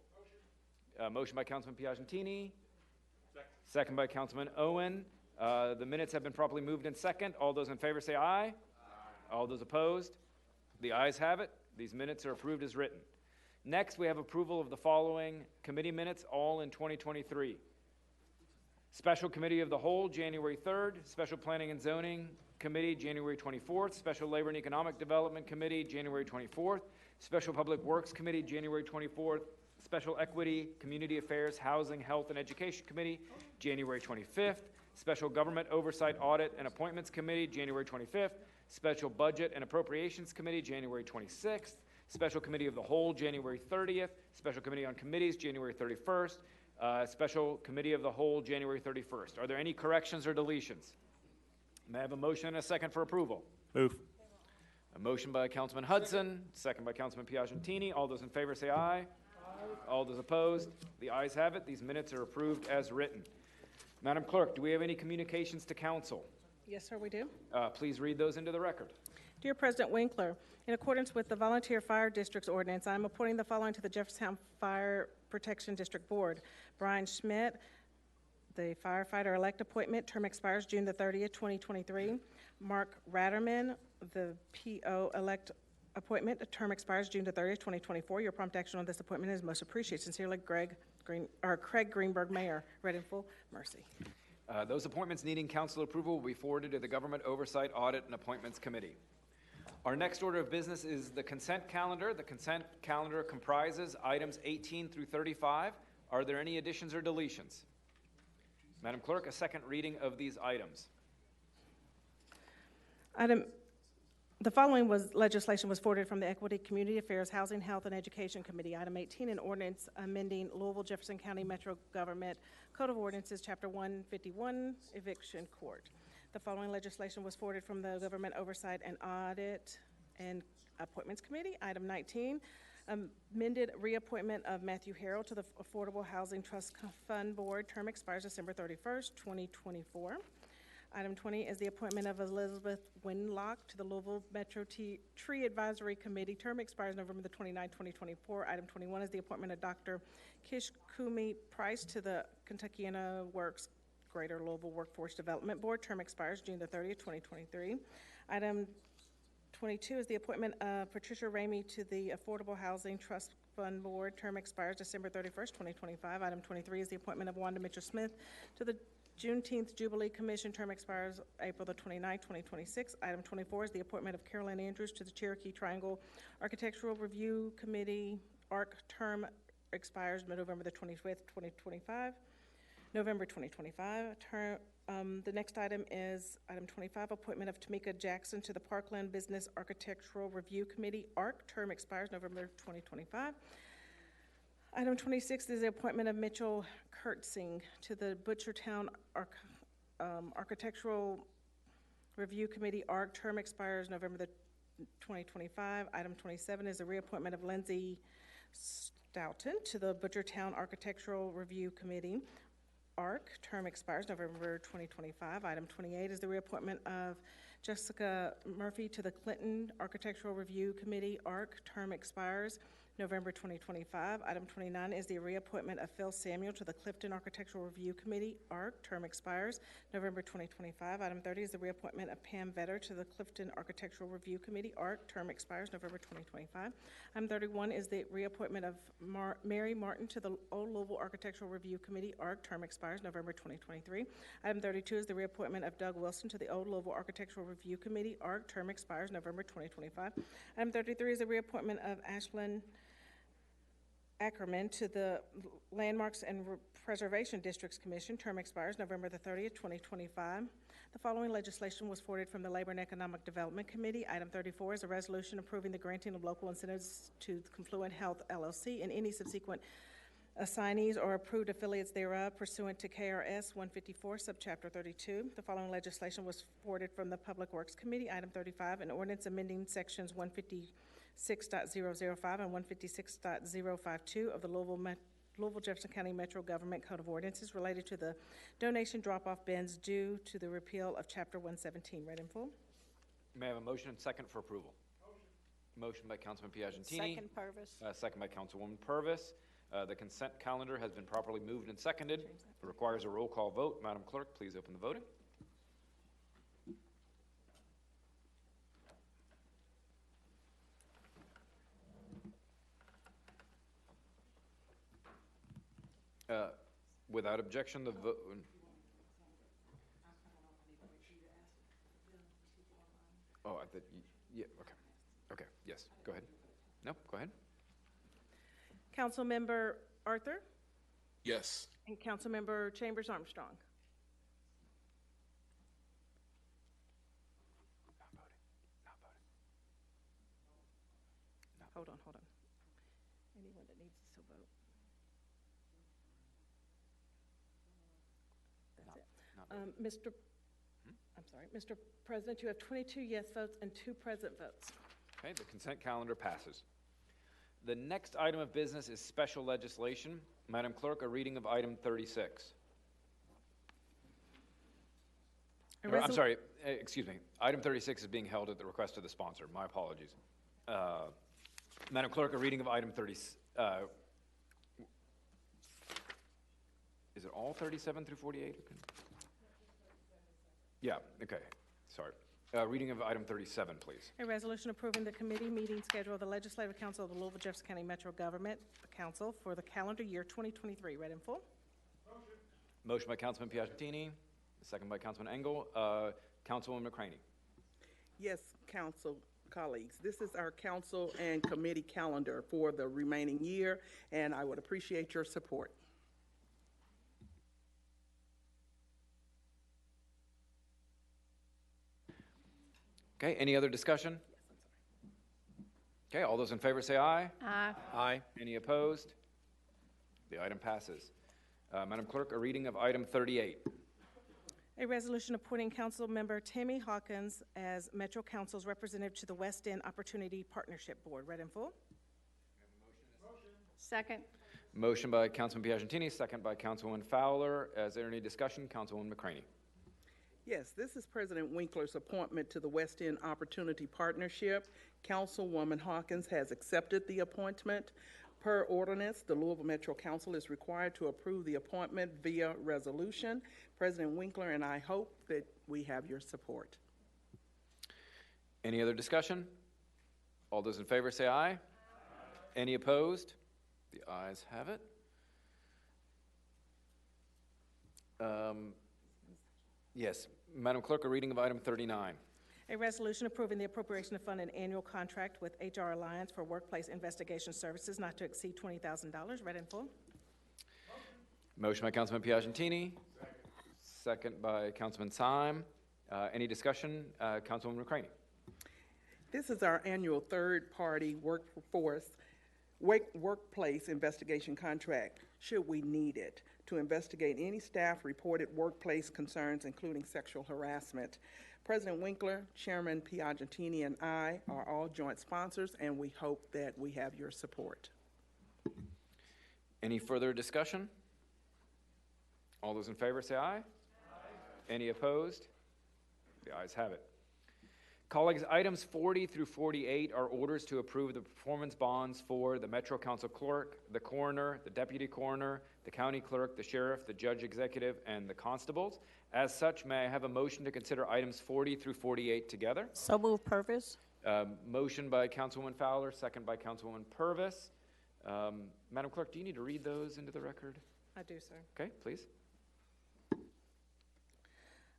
Motion by Councilman Piagentini. Second by Councilman Owen. The minutes have been properly moved in second. All those in favor say aye. Aye. All those opposed? The ayes have it. These minutes are approved as written. Next, we have approval of the following committee minutes, all in 2023. Special Committee of the Whole, January 3rd. Special Planning and Zoning Committee, January 24th. Special Labor and Economic Development Committee, January 24th. Special Public Works Committee, January 24th. Special Equity, Community Affairs, Housing, Health, and Education Committee, January 25th. Special Government Oversight, Audit, and Appointments Committee, January 25th. Special Budget and Appropriations Committee, January 26th. Special Committee of the Whole, January 30th. Special Committee on Committees, January 31st. Special Committee of the Whole, January 31st. Are there any corrections or deletions? May I have a motion and a second for approval? Move. A motion by Councilman Hudson, second by Councilman Piagentini. All those in favor say aye. Aye. All those opposed? The ayes have it. These minutes are approved as written. Madam Clerk, do we have any communications to council? Yes, sir, we do. Please read those into the record. Dear President Winkler, in accordance with the Volunteer Fire Districts Ordinance, I am appointing the following to the Jeffersontown Fire Protection District Board. Brian Schmidt, the firefighter-elect appointment, term expires June the 30th, 2023. Mark Ratterman, the PO-elect appointment, term expires June the 30th, 2024. Your prompt action on this appointment is most appreciated. Sincerely, Craig Greenberg, Mayor. Read in full. Mercy. Those appointments needing council approval will be forwarded to the Government Oversight, Audit, and Appointments Committee. Our next order of business is the consent calendar. The consent calendar comprises items 18 through 35. Are there any additions or deletions? Madam Clerk, a second reading of these items. The following legislation was forwarded from the Equity, Community Affairs, Housing, Health, and Education Committee. Item 18, an ordinance amending Louisville Jefferson County Metro Government Code of Ordinances, Chapter 151, Eviction Court. The following legislation was forwarded from the Government Oversight and Audit and Appointments Committee. Item 19, amended reappointment of Matthew Harrell to the Affordable Housing Trust Fund Board. Term expires December 31st, 2024. Item 20 is the appointment of Elizabeth Winlock to the Louisville Metro Tree Advisory Committee. Term expires November the 29th, 2024. Item 21 is the appointment of Dr. Kish Kumi Price to the Kentuckiana Works Greater Louisville Workforce Development Board. Term expires June the 30th, 2023. Item 22 is the appointment of Patricia Ramey to the Affordable Housing Trust Fund Board. Term expires December 31st, 2025. Item 23 is the appointment of Wanda Mitchell-Smith to the Juneteenth Jubilee Commission. Term expires April the 29th, 2026. Item 24 is the appointment of Carolyn Andrews to the Cherokee Triangle Architectural Review Committee. ARC term expires November the 25th, 2025. November 2025. The next item is item 25, appointment of Tamika Jackson to the Parkland Business Architectural Review Committee. ARC term expires November 2025. Item 26 is the appointment of Mitchell Kurtzing to the Butchertown Architectural Review Committee. ARC term expires November the 2025. Item 27 is the reappointment of Lindsay Stoughton to the Butchertown Architectural Review Committee. ARC term expires November 2025. Item 28 is the reappointment of Jessica Murphy to the Clinton Architectural Review Committee, ARC. Term expires November 2025. Item 29 is the reappointment of Phil Samuel to the Clifton Architectural Review Committee, ARC. Term expires November 2025. Item 30 is the reappointment of Pam Vetter to the Clifton Architectural Review Committee, ARC. Term expires November 2025. Item 31 is the reappointment of Mary Martin to the Old Louisville Architectural Review Committee, ARC. Term expires November 2023. Item 32 is the reappointment of Doug Wilson to the Old Louisville Architectural Review Committee, ARC. Term expires November 2025. Item 33 is the reappointment of Ashlyn Ackerman to the Landmarks and Preservation Districts Commission. Term expires November the 30th, 2025. The following legislation was forwarded from the Labor and Economic Development Committee. Item 34 is a resolution approving the granting of local incentives to Confluent Health LLC and any subsequent assignees or approved affiliates thereof pursuant to KRS 154, Subchapter 32. The following legislation was forwarded from the Public Works Committee. Item 35, an ordinance amending sections 156.005 and 156.052 of the Louisville Jefferson County Metro Government Code of Ordinances related to the donation drop-off bins due to the repeal of Chapter 117. Read in full. May I have a motion and second for approval? Motion by Councilman Piagentini. Second, Purvis. Second by Councilwoman Purvis. The consent calendar has been properly moved and seconded. It requires a roll call vote. Madam Clerk, please open the voting. Without objection, the vote. Oh, yeah, okay. Okay, yes, go ahead. No, go ahead. Councilmember Arthur Yes. and Councilmember Chambers Armstrong. Not voting. Not voting. Hold on. Anyone that needs to still vote. That's it. Mr. I'm sorry, Mr. President, you have 22 yes votes and 2 present votes. Okay, the consent calendar passes. The next item of business is special legislation. Madam Clerk, a reading of item 36. I'm sorry, excuse me. Item 36 is being held at the request of the sponsor. My apologies. Madam Clerk, a reading of item 30. Is it all 37 through 48? Yeah, okay, sorry. Reading of item 37, please. A resolution approving the committee meeting schedule of the Legislative Council of the Louisville Jefferson County Metro Government Council for the calendar year 2023. Read in full. Motion by Councilman Piagentini, second by Councilman Engel. Councilwoman McCraney. Yes, council colleagues, this is our council and committee calendar for the remaining year, and I would appreciate your support. Okay, any other discussion? Okay, all those in favor say aye. Aye. Aye. Any opposed? The item passes. Madam Clerk, a reading of item 38. A resolution appointing Council Member Tammy Hawkins as Metro Council's representative to the West End Opportunity Partnership Board. Read in full. Second. Motion by Councilman Piagentini, second by Councilwoman Fowler. Is there any discussion? Councilwoman McCraney. Yes, this is President Winkler's appointment to the West End Opportunity Partnership. Councilwoman Hawkins has accepted the appointment. Per ordinance, the Louisville Metro Council is required to approve the appointment via resolution. President Winkler and I hope that we have your support. Any other discussion? All those in favor say aye. Aye. Any opposed? The ayes have it. Yes, Madam Clerk, a reading of item 39. A resolution approving the appropriation of fund and annual contract with HR Alliance for workplace investigation services not to exceed $20,000. Read in full. Motion by Councilman Piagentini. Second by Councilman Syme. Any discussion? Councilwoman McCraney. This is our annual third-party workplace investigation contract, should we need it, to investigate any staff-reported workplace concerns, including sexual harassment. President Winkler, Chairman Piagentini, and I are all joint sponsors, and we hope that we have your support. Any further discussion? All those in favor say aye. Aye. Any opposed? The ayes have it. Colleagues, items 40 through 48 are orders to approve the performance bonds for the Metro Council Clerk, the Coroner, the Deputy Coroner, the County Clerk, the Sheriff, the Judge Executive, and the Constables. As such, may I have a motion to consider items 40 through 48 together? So move, Purvis. Motion by Councilwoman Fowler, second by Councilwoman Purvis. Madam Clerk, do you need to read those into the record? I do, sir. Okay, please.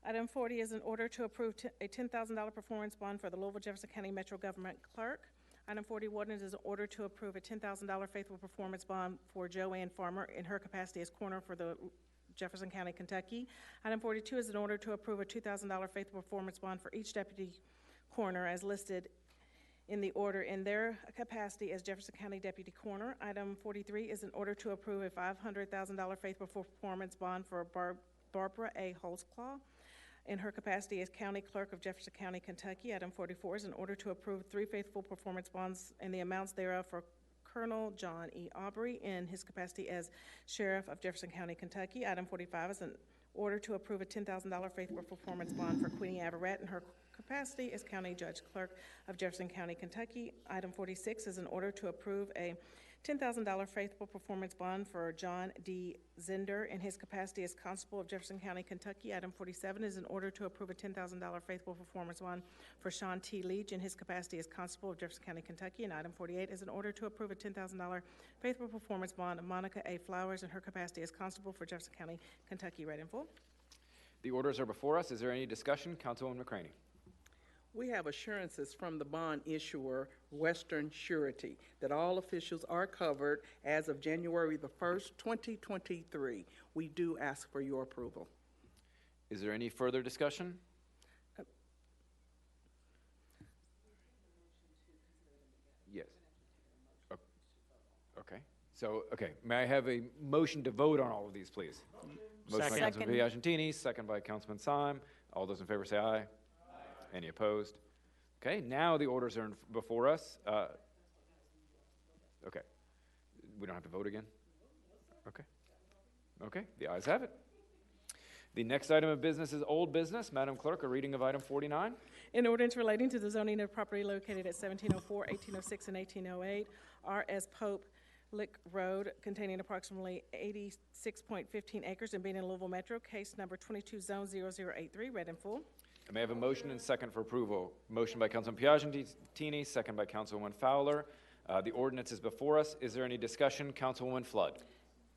Item 40 is an order to approve a $10,000 performance bond for the Louisville Jefferson County Metro Government Clerk. Item 41 is an order to approve a $10,000 faithful performance bond for Joanne Farmer in her capacity as coroner for the Jefferson County, Kentucky. Item 42 is an order to approve a $2,000 faithful performance bond for each deputy coroner as listed in the order in their capacity as Jefferson County Deputy Coroner. Item 43 is an order to approve a $500,000 faithful performance bond for Barbara A. Holzclaw in her capacity as County Clerk of Jefferson County, Kentucky. Item 44 is an order to approve 3 faithful performance bonds and the amounts thereof for Colonel John E. Aubrey in his capacity as Sheriff of Jefferson County, Kentucky. Item 45 is an order to approve a $10,000 faithful performance bond for Queenie Averett in her capacity as County Judge Clerk of Jefferson County, Kentucky. Item 46 is an order to approve a $10,000 faithful performance bond for John D. Zender in his capacity as Constable of Jefferson County, Kentucky. Item 47 is an order to approve a $10,000 faithful performance bond for Sean T. Leach in his capacity as Constable of Jefferson County, Kentucky. And item 48 is an order to approve a $10,000 faithful performance bond of Monica A. Flowers in her capacity as Constable for Jefferson County, Kentucky. Read in full. The orders are before us. Is there any discussion? Councilwoman McCraney. We have assurances from the bond issuer, Western Surety, that all officials are covered as of January the 1st, 2023. We do ask for your approval. Is there any further discussion? Yes. Okay. So, may I have a motion to vote on all of these, please? Motion by Councilman Piagentini, second by Councilman Syme. All those in favor say aye. Any opposed? Okay, now the orders are before us. Okay. We don't have to vote again? Okay. Okay, the ayes have it. The next item of business is old business. Madam Clerk, a reading of item 49. In ordinance relating to the zoning of property located at 1704, 1806, and 1808, R.S. Pope Lick Road, containing approximately 86.15 acres and being in Louisville Metro, case number 22 zone 0083, read in full. I may have a motion and second for approval. Motion by Councilman Piagentini, second by Councilwoman Fowler. The ordinance is before us. Is there any discussion? Councilwoman Flood.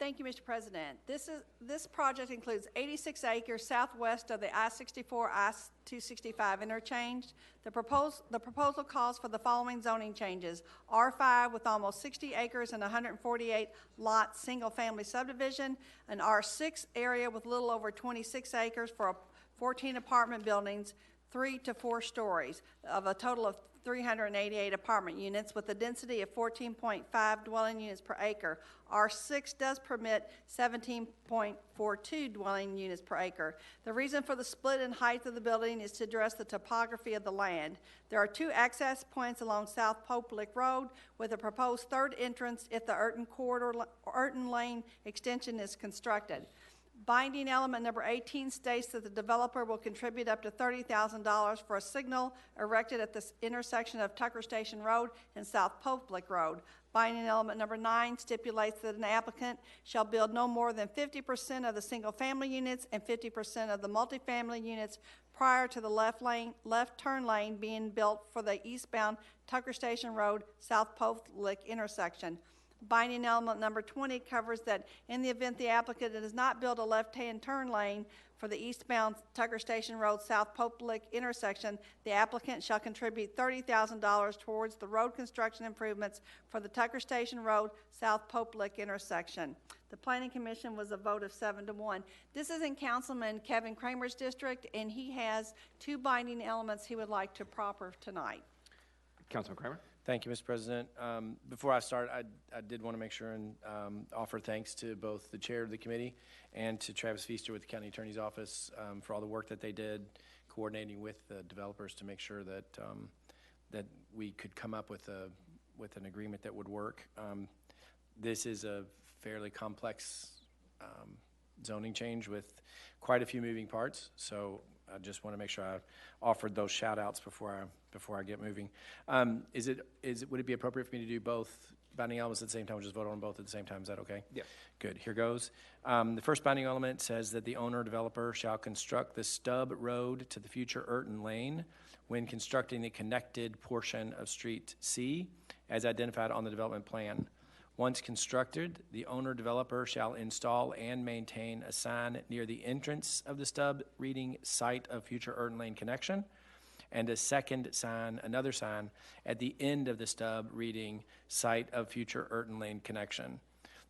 Thank you, Mr. President. This project includes 86 acres southwest of the I-64, I-265 interchange. The proposal calls for the following zoning changes. R5 with almost 60 acres and 148 lot single-family subdivision, an R6 area with a little over 26 acres for 14 apartment buildings, 3 to 4 stories, of a total of 388 apartment units with a density of 14.5 dwelling units per acre. R6 does permit 17.42 dwelling units per acre. The reason for the split in height of the building is to address the topography of the land. There are 2 access points along South Pope Lick Road with a proposed third entrance if the Urton Lane extension is constructed. Binding element number 18 states that the developer will contribute up to $30,000 for a signal erected at the intersection of Tucker Station Road and South Pope Lick Road. Binding element number 9 stipulates that an applicant shall build no more than 50% of the single-family units and 50% of the multifamily units prior to the left turn lane being built for the eastbound Tucker Station Road, South Pope Lick intersection. Binding element number 20 covers that in the event the applicant does not build a left-hand turn lane for the eastbound Tucker Station Road, South Pope Lick intersection, the applicant shall contribute $30,000 towards the road construction improvements for the Tucker Station Road, South Pope Lick intersection. The Planning Commission was a vote of 7-1. This is in Councilman Kevin Kramer's district, and he has 2 binding elements he would like to proffer tonight. Councilman Kramer. Thank you, Mr. President. Before I start, I did want to make sure and offer thanks to both the chair of the committee and to Travis Feaster with the County Attorney's Office for all the work that they did coordinating with the developers to make sure that that we could come up with an agreement that would work. This is a fairly complex zoning change with quite a few moving parts, so I just want to make sure I offered those shout outs before I get moving. Would it be appropriate for me to do both binding elements at the same time, or just vote on both at the same time? Is that okay? Yeah. Good, here goes. The first binding element says that the owner developer shall construct the stub road to the future Urton Lane when constructing the connected portion of Street C as identified on the development plan. Once constructed, the owner developer shall install and maintain a sign near the entrance of the stub reading site of future Urton Lane connection, and a second sign, another sign, at the end of the stub reading site of future Urton Lane connection.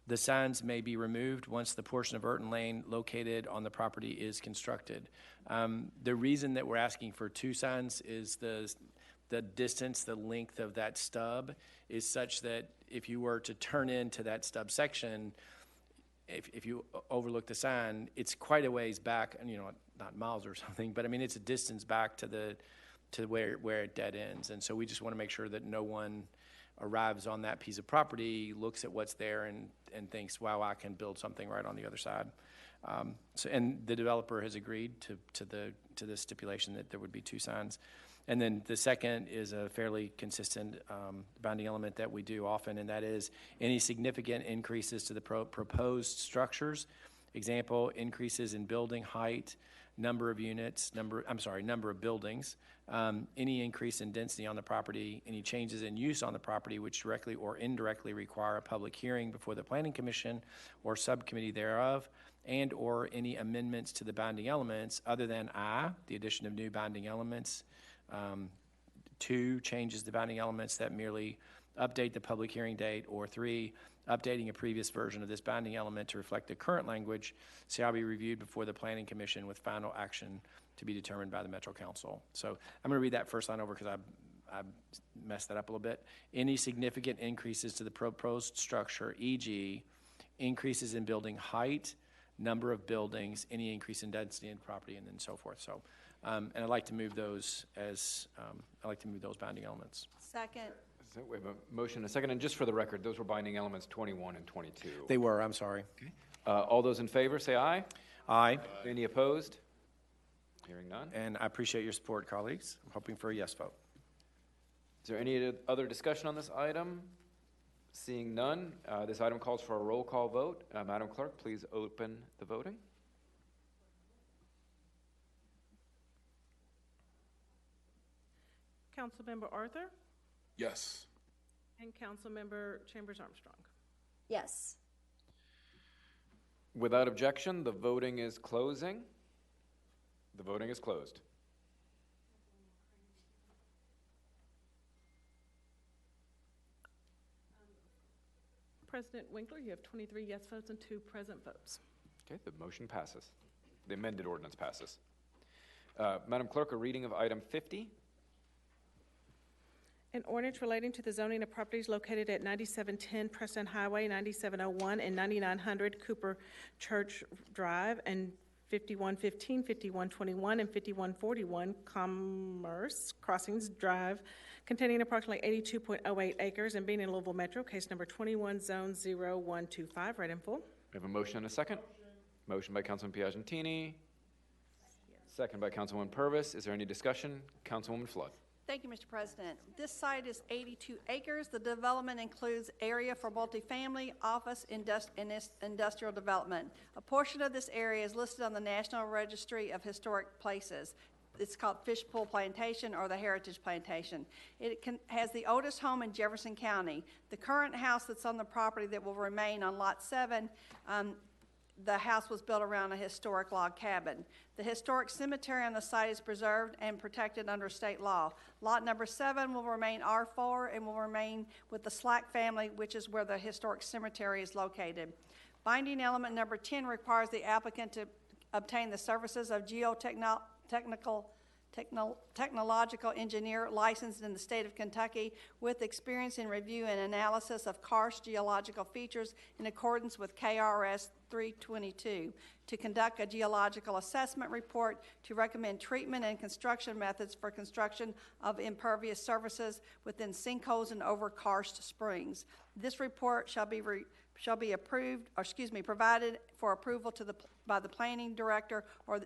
The signs may be removed once the portion of Urton Lane located on the property is constructed. The reason that we're asking for two signs is the distance, the length of that stub is such that if you were to turn into that stub section, if you overlook the sign, it's quite a ways back, and not miles or something, but I mean, it's a distance back to where it dead ends. And so we just want to make sure that no one arrives on that piece of property, looks at what's there and thinks, wow, I can build something right on the other side. And the developer has agreed to the stipulation that there would be two signs. And then the second is a fairly consistent binding element that we do often, and that is any significant increases to the proposed structures. Example, increases in building height, number of units, number of buildings, any increase in density on the property, any changes in use on the property which directly or indirectly require a public hearing before the Planning Commission or subcommittee thereof, and or any amendments to the binding elements other than I, the addition of new binding elements. 2, changes the binding elements that merely update the public hearing date, or 3, updating a previous version of this binding element to reflect the current language shall be reviewed before the Planning Commission with final action to be determined by the Metro Council. So I'm going to read that first line over because I messed that up a little bit. Any significant increases to the proposed structure, e.g., increases in building height, number of buildings, any increase in density in property, and then so forth. So, and I'd like to move those binding elements. Second. So we have a motion and a second, and just for the record, those were binding elements 21 and 22. They were, I'm sorry. Okay. All those in favor, say aye. Aye. Any opposed? Hearing none. And I appreciate your support, colleagues. I'm hoping for a yes vote. Is there any other discussion on this item? Seeing none, this item calls for a roll call vote. Madam Clerk, please open the voting. Councilmember Arthur Yes. and Councilmember Chambers Armstrong. Yes. Without objection, the voting is closing. The voting is closed. President Winkler, you have 23 yes votes and 2 present votes. Okay, the motion passes. The amended ordinance passes. Madam Clerk, a reading of item 50. An ordinance relating to the zoning of properties located at 9710 Preston Highway, 9701 and 9900 Cooper Church Drive, and 5115, 5121, and 5141 Commerce Crossings Drive, containing approximately 82.08 acres and being in Louisville Metro, case number 21, zone 0125, read in full. We have a motion and a second. Motion by Councilman Piagentini. Second by Councilwoman Purvis. Is there any discussion? Councilwoman Flood. Thank you, Mr. President. This site is 82 acres. The development includes area for multifamily, office, and industrial development. A portion of this area is listed on the National Registry of Historic Places. It's called Fishpool Plantation or the Heritage Plantation. It has the oldest home in Jefferson County. The current house that's on the property that will remain on Lot 7, the house was built around a historic log cabin. The historic cemetery on the site is preserved and protected under state law. Lot number 7 will remain R4 and will remain with the Slack family, which is where the historic cemetery is located. Binding element number 10 requires the applicant to obtain the services of technological engineer licensed in the state of Kentucky with experience in review and analysis of karst geological features in accordance with KRS 322, to conduct a geological assessment report, to recommend treatment and construction methods for construction of impervious surfaces within sinkholes and over karst springs. This report shall be approved, or provided for approval by the planning director or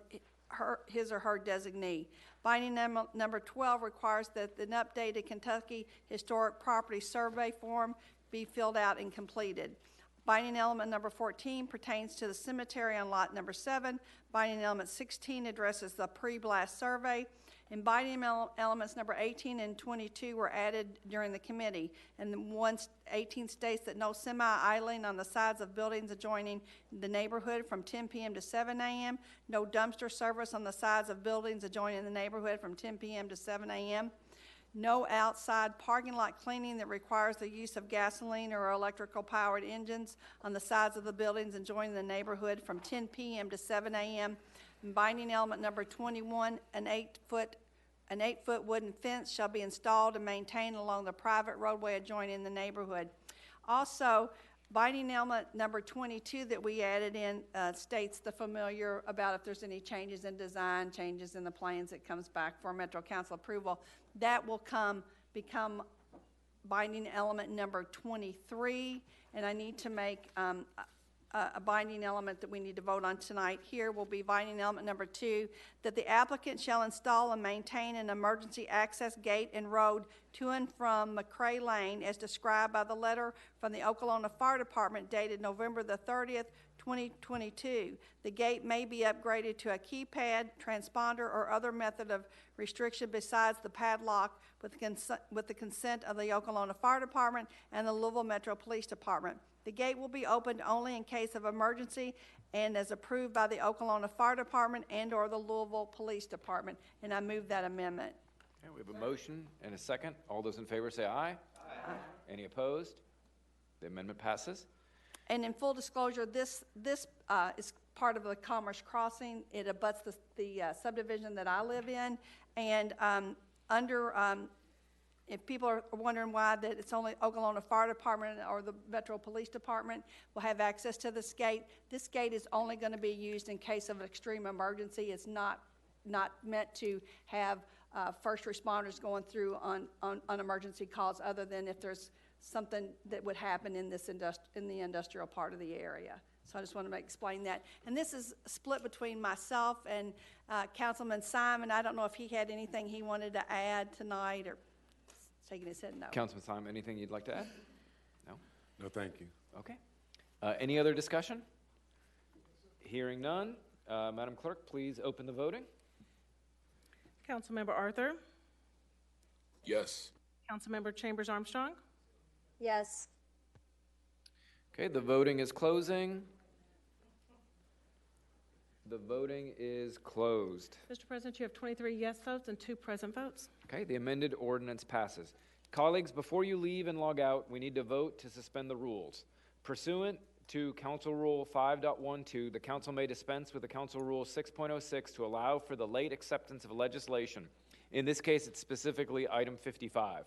his or her designee. Binding number 12 requires that an updated Kentucky Historic Property Survey form be filled out and completed. Binding element number 14 pertains to the cemetery on lot number 7. Binding element 16 addresses the pre-blast survey. And binding elements number 18 and 22 were added during the committee. And 18 states that no semi-idling on the sides of buildings adjoining the neighborhood from 10 p.m. to 7 a.m. No dumpster service on the sides of buildings adjoining the neighborhood from 10 p.m. to 7 a.m. No outside parking lot cleaning that requires the use of gasoline or electrical-powered engines on the sides of the buildings adjoining the neighborhood from 10 p.m. to 7 a.m. And binding element number 21, an 8-foot wooden fence shall be installed and maintained along the private roadway adjoining the neighborhood. Also, binding element number 22 that we added in states the familiar about if there's any changes in design, changes in the plans that comes back for Metro Council approval. That will become binding element number 23, and I need to make a binding element that we need to vote on tonight here will be binding element number 2, that the applicant shall install and maintain an emergency access gate and road to and from McCray Lane as described by the letter from the Okolona Fire Department dated November the 30th, 2022. The gate may be upgraded to a keypad, transponder, or other method of restriction besides the padlock with the consent of the Okolona Fire Department and the Louisville Metro Police Department. The gate will be opened only in case of emergency and as approved by the Okolona Fire Department and/or the Louisville Police Department, and I move that amendment. Okay, we have a motion and a second. All those in favor say aye. Aye. Any opposed? The amendment passes. And in full disclosure, this is part of the Commerce Crossing. It abuts the subdivision that I live in, and if people are wondering why that it's only Okolona Fire Department or the Metro Police Department will have access to this gate is only going to be used in case of an extreme emergency. It's not meant to have first responders going through on emergency calls other than if there's something that would happen in the industrial part of the area. So I just want to explain that. And this is split between myself and Councilman Simon. I don't know if he had anything he wanted to add tonight or shaking his head no. Councilman Simon, anything you'd like to add? No? No, thank you. Okay. Any other discussion? Hearing none. Madam Clerk, please open the voting. Councilmember Arthur? Yes. Councilmember Chambers Armstrong? Yes. Okay, the voting is closing. The voting is closed. Mr. President, you have 23 yes votes and 2 present votes. Okay, the amended ordinance passes. Colleagues, before you leave and log out, we need to vote to suspend the rules. Pursuant to Council Rule 5.12, the Council may dispense with the Council Rule 6.06 to allow for the late acceptance of legislation. In this case, it's specifically item 55.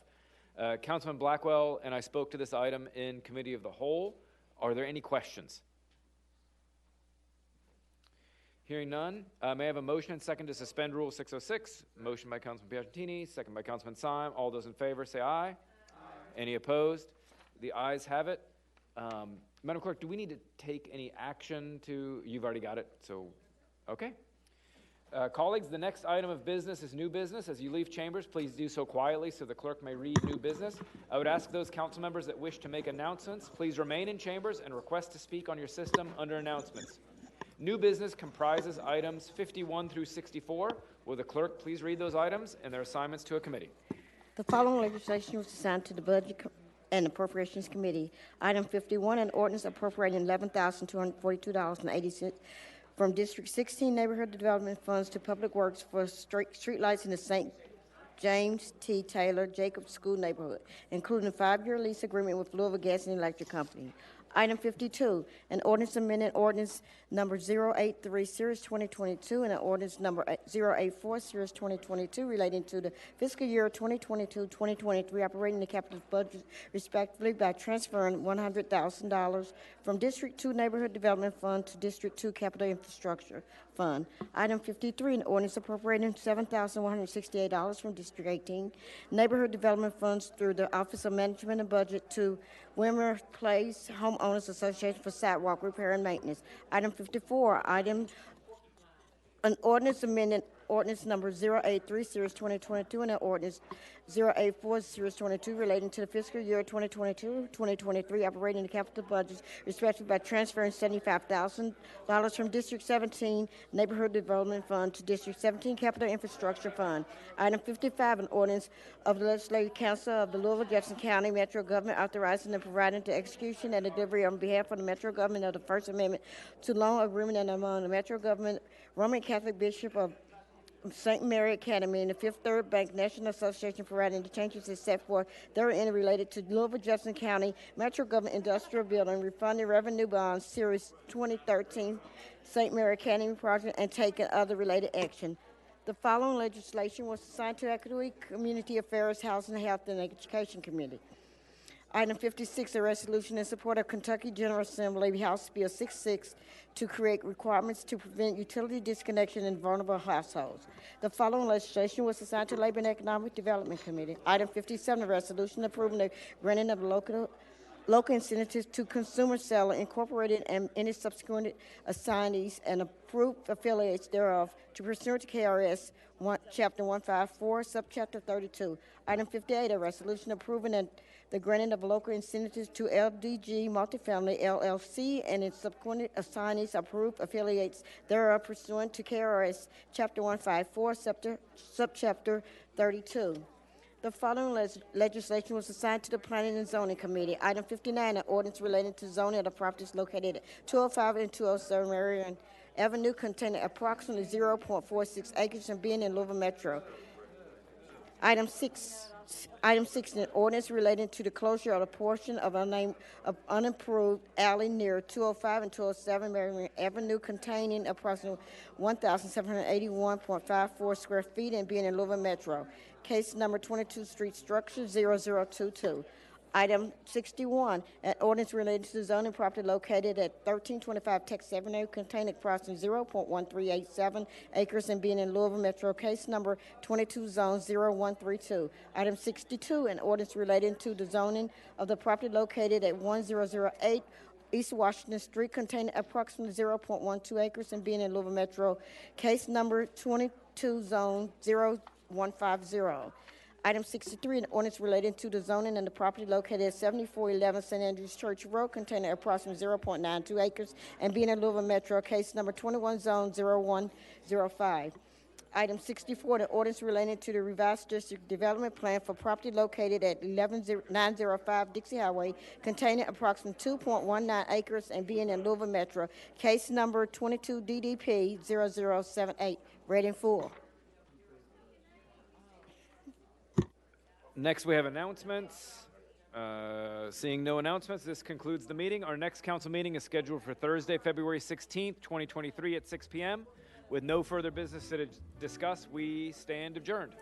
Councilman Blackwell and I spoke to this item in Committee of the Whole. Are there any questions? Hearing none, may I have a motion and second to suspend Rule 606? Motion by Councilman Piagentini, second by Councilman Syme. All those in favor say aye. Aye. Any opposed? The ayes have it. Madam Clerk, do we need to take any action to, you've already got it, so, okay. Colleagues, the next item of business is new business. As you leave chambers, please do so quietly so the clerk may read new business. I would ask those council members that wish to make announcements, please remain in chambers and request to speak on your system under announcements. New business comprises items 51 through 64. Will the clerk please read those items and their assignments to a committee? The following legislation was assigned to the Budget and Appropriations Committee. Item 51, an ordinance appropriating $11,242.80 from District 16 Neighborhood Development Funds to Public Works for streetlights in the St. James T. Taylor Jacobs School neighborhood, including a 5-year lease agreement with Louisville Gas and Electric Company. Item 52, an ordinance amending ordinance number 083 series 2022 and an ordinance number 084 series 2022 relating to the fiscal year 2022-2023 operating the capital budget respectively by transferring $100,000 from District 2 Neighborhood Development Fund to District 2 Capital Infrastructure Fund. Item 53, an ordinance appropriating $7,168 from District 18 Neighborhood Development Funds through the Office of Management and Budget to Wimmer Place Homeowners Association for sidewalk repair and maintenance. Item 54, An ordinance amending ordinance number 083, series 2022, and an ordinance 084, series 22, relating to the fiscal year 2022-2023, operating the capital budgets respectively by transferring $75,000 from District 17 Neighborhood Development Fund to District 17 Capital Infrastructure Fund. Item 55, an ordinance of the Legislative Council of the Louisville, Jefferson County Metro Government authorizing and providing the execution and delivery on behalf of the Metro Government of the First Amendment to loan agreement and among the Metro Government, Roman Catholic Bishop of St. Mary Academy and the Fifth Third Bank National Association providing the changes as set forth therein related to Louisville, Jefferson County Metro Government Industrial Building, refunding revenue bonds, Series 2013 St. Mary Academy project, and taking other related action. The following legislation was assigned to Equity, Community Affairs, Housing, Health, and Education Committee. Item 56, a resolution in support of Kentucky General Assembly House Bill 66 to create requirements to prevent utility disconnection in vulnerable households. The following legislation was assigned to Labor and Economic Development Committee. Item 57, a resolution approving the granting of local incentives to Consumer Seller Incorporated and any subsequent assignees and approved affiliates thereof to pursuant to KRS Chapter 154, Subchapter 32. Item 58, a resolution approving the granting of local incentives to LDG Multifamily LLC and its subsequent assignees approved affiliates thereof pursuant to KRS Chapter 154, Subchapter 32. The following legislation was assigned to the Planning and Zoning Committee. Item 59, an ordinance relating to zoning of the properties located at 205 and 207 Marion Avenue containing approximately 0.46 acres and being in Louisville Metro. Item 6, an ordinance relating to the closure of a portion of unimproved alley near 205 and 207 Marion Avenue containing approximately 1,781.54 square feet and being in Louisville Metro. Case number 22 Street Structure 0022. Item 61, an ordinance related to the zoning property located at 1325 Texas Avenue containing approximately 0.1387 acres and being in Louisville Metro. Case number 22 Zone 0132. Item 62, an ordinance relating to the zoning of the property located at 1008 East Washington Street containing approximately 0.12 acres and being in Louisville Metro. Case number 22 Zone 0150. Item 63, an ordinance relating to the zoning and the property located at 7411 St. Andrews Church Road containing approximately 0.92 acres and being in Louisville Metro. Case number 21 Zone 0105. Item 64, an ordinance relating to the revised district development plan for property located at 11905 Dixie Highway containing approximately 2.19 acres and being in Louisville Metro. Case number 22 DDP 0078. Read in full. Next, we have announcements. Seeing no announcements, this concludes the meeting. Our next council meeting is scheduled for Thursday, February 16th, 2023 at 6 p.m. With no further business to discuss, we stand adjourned.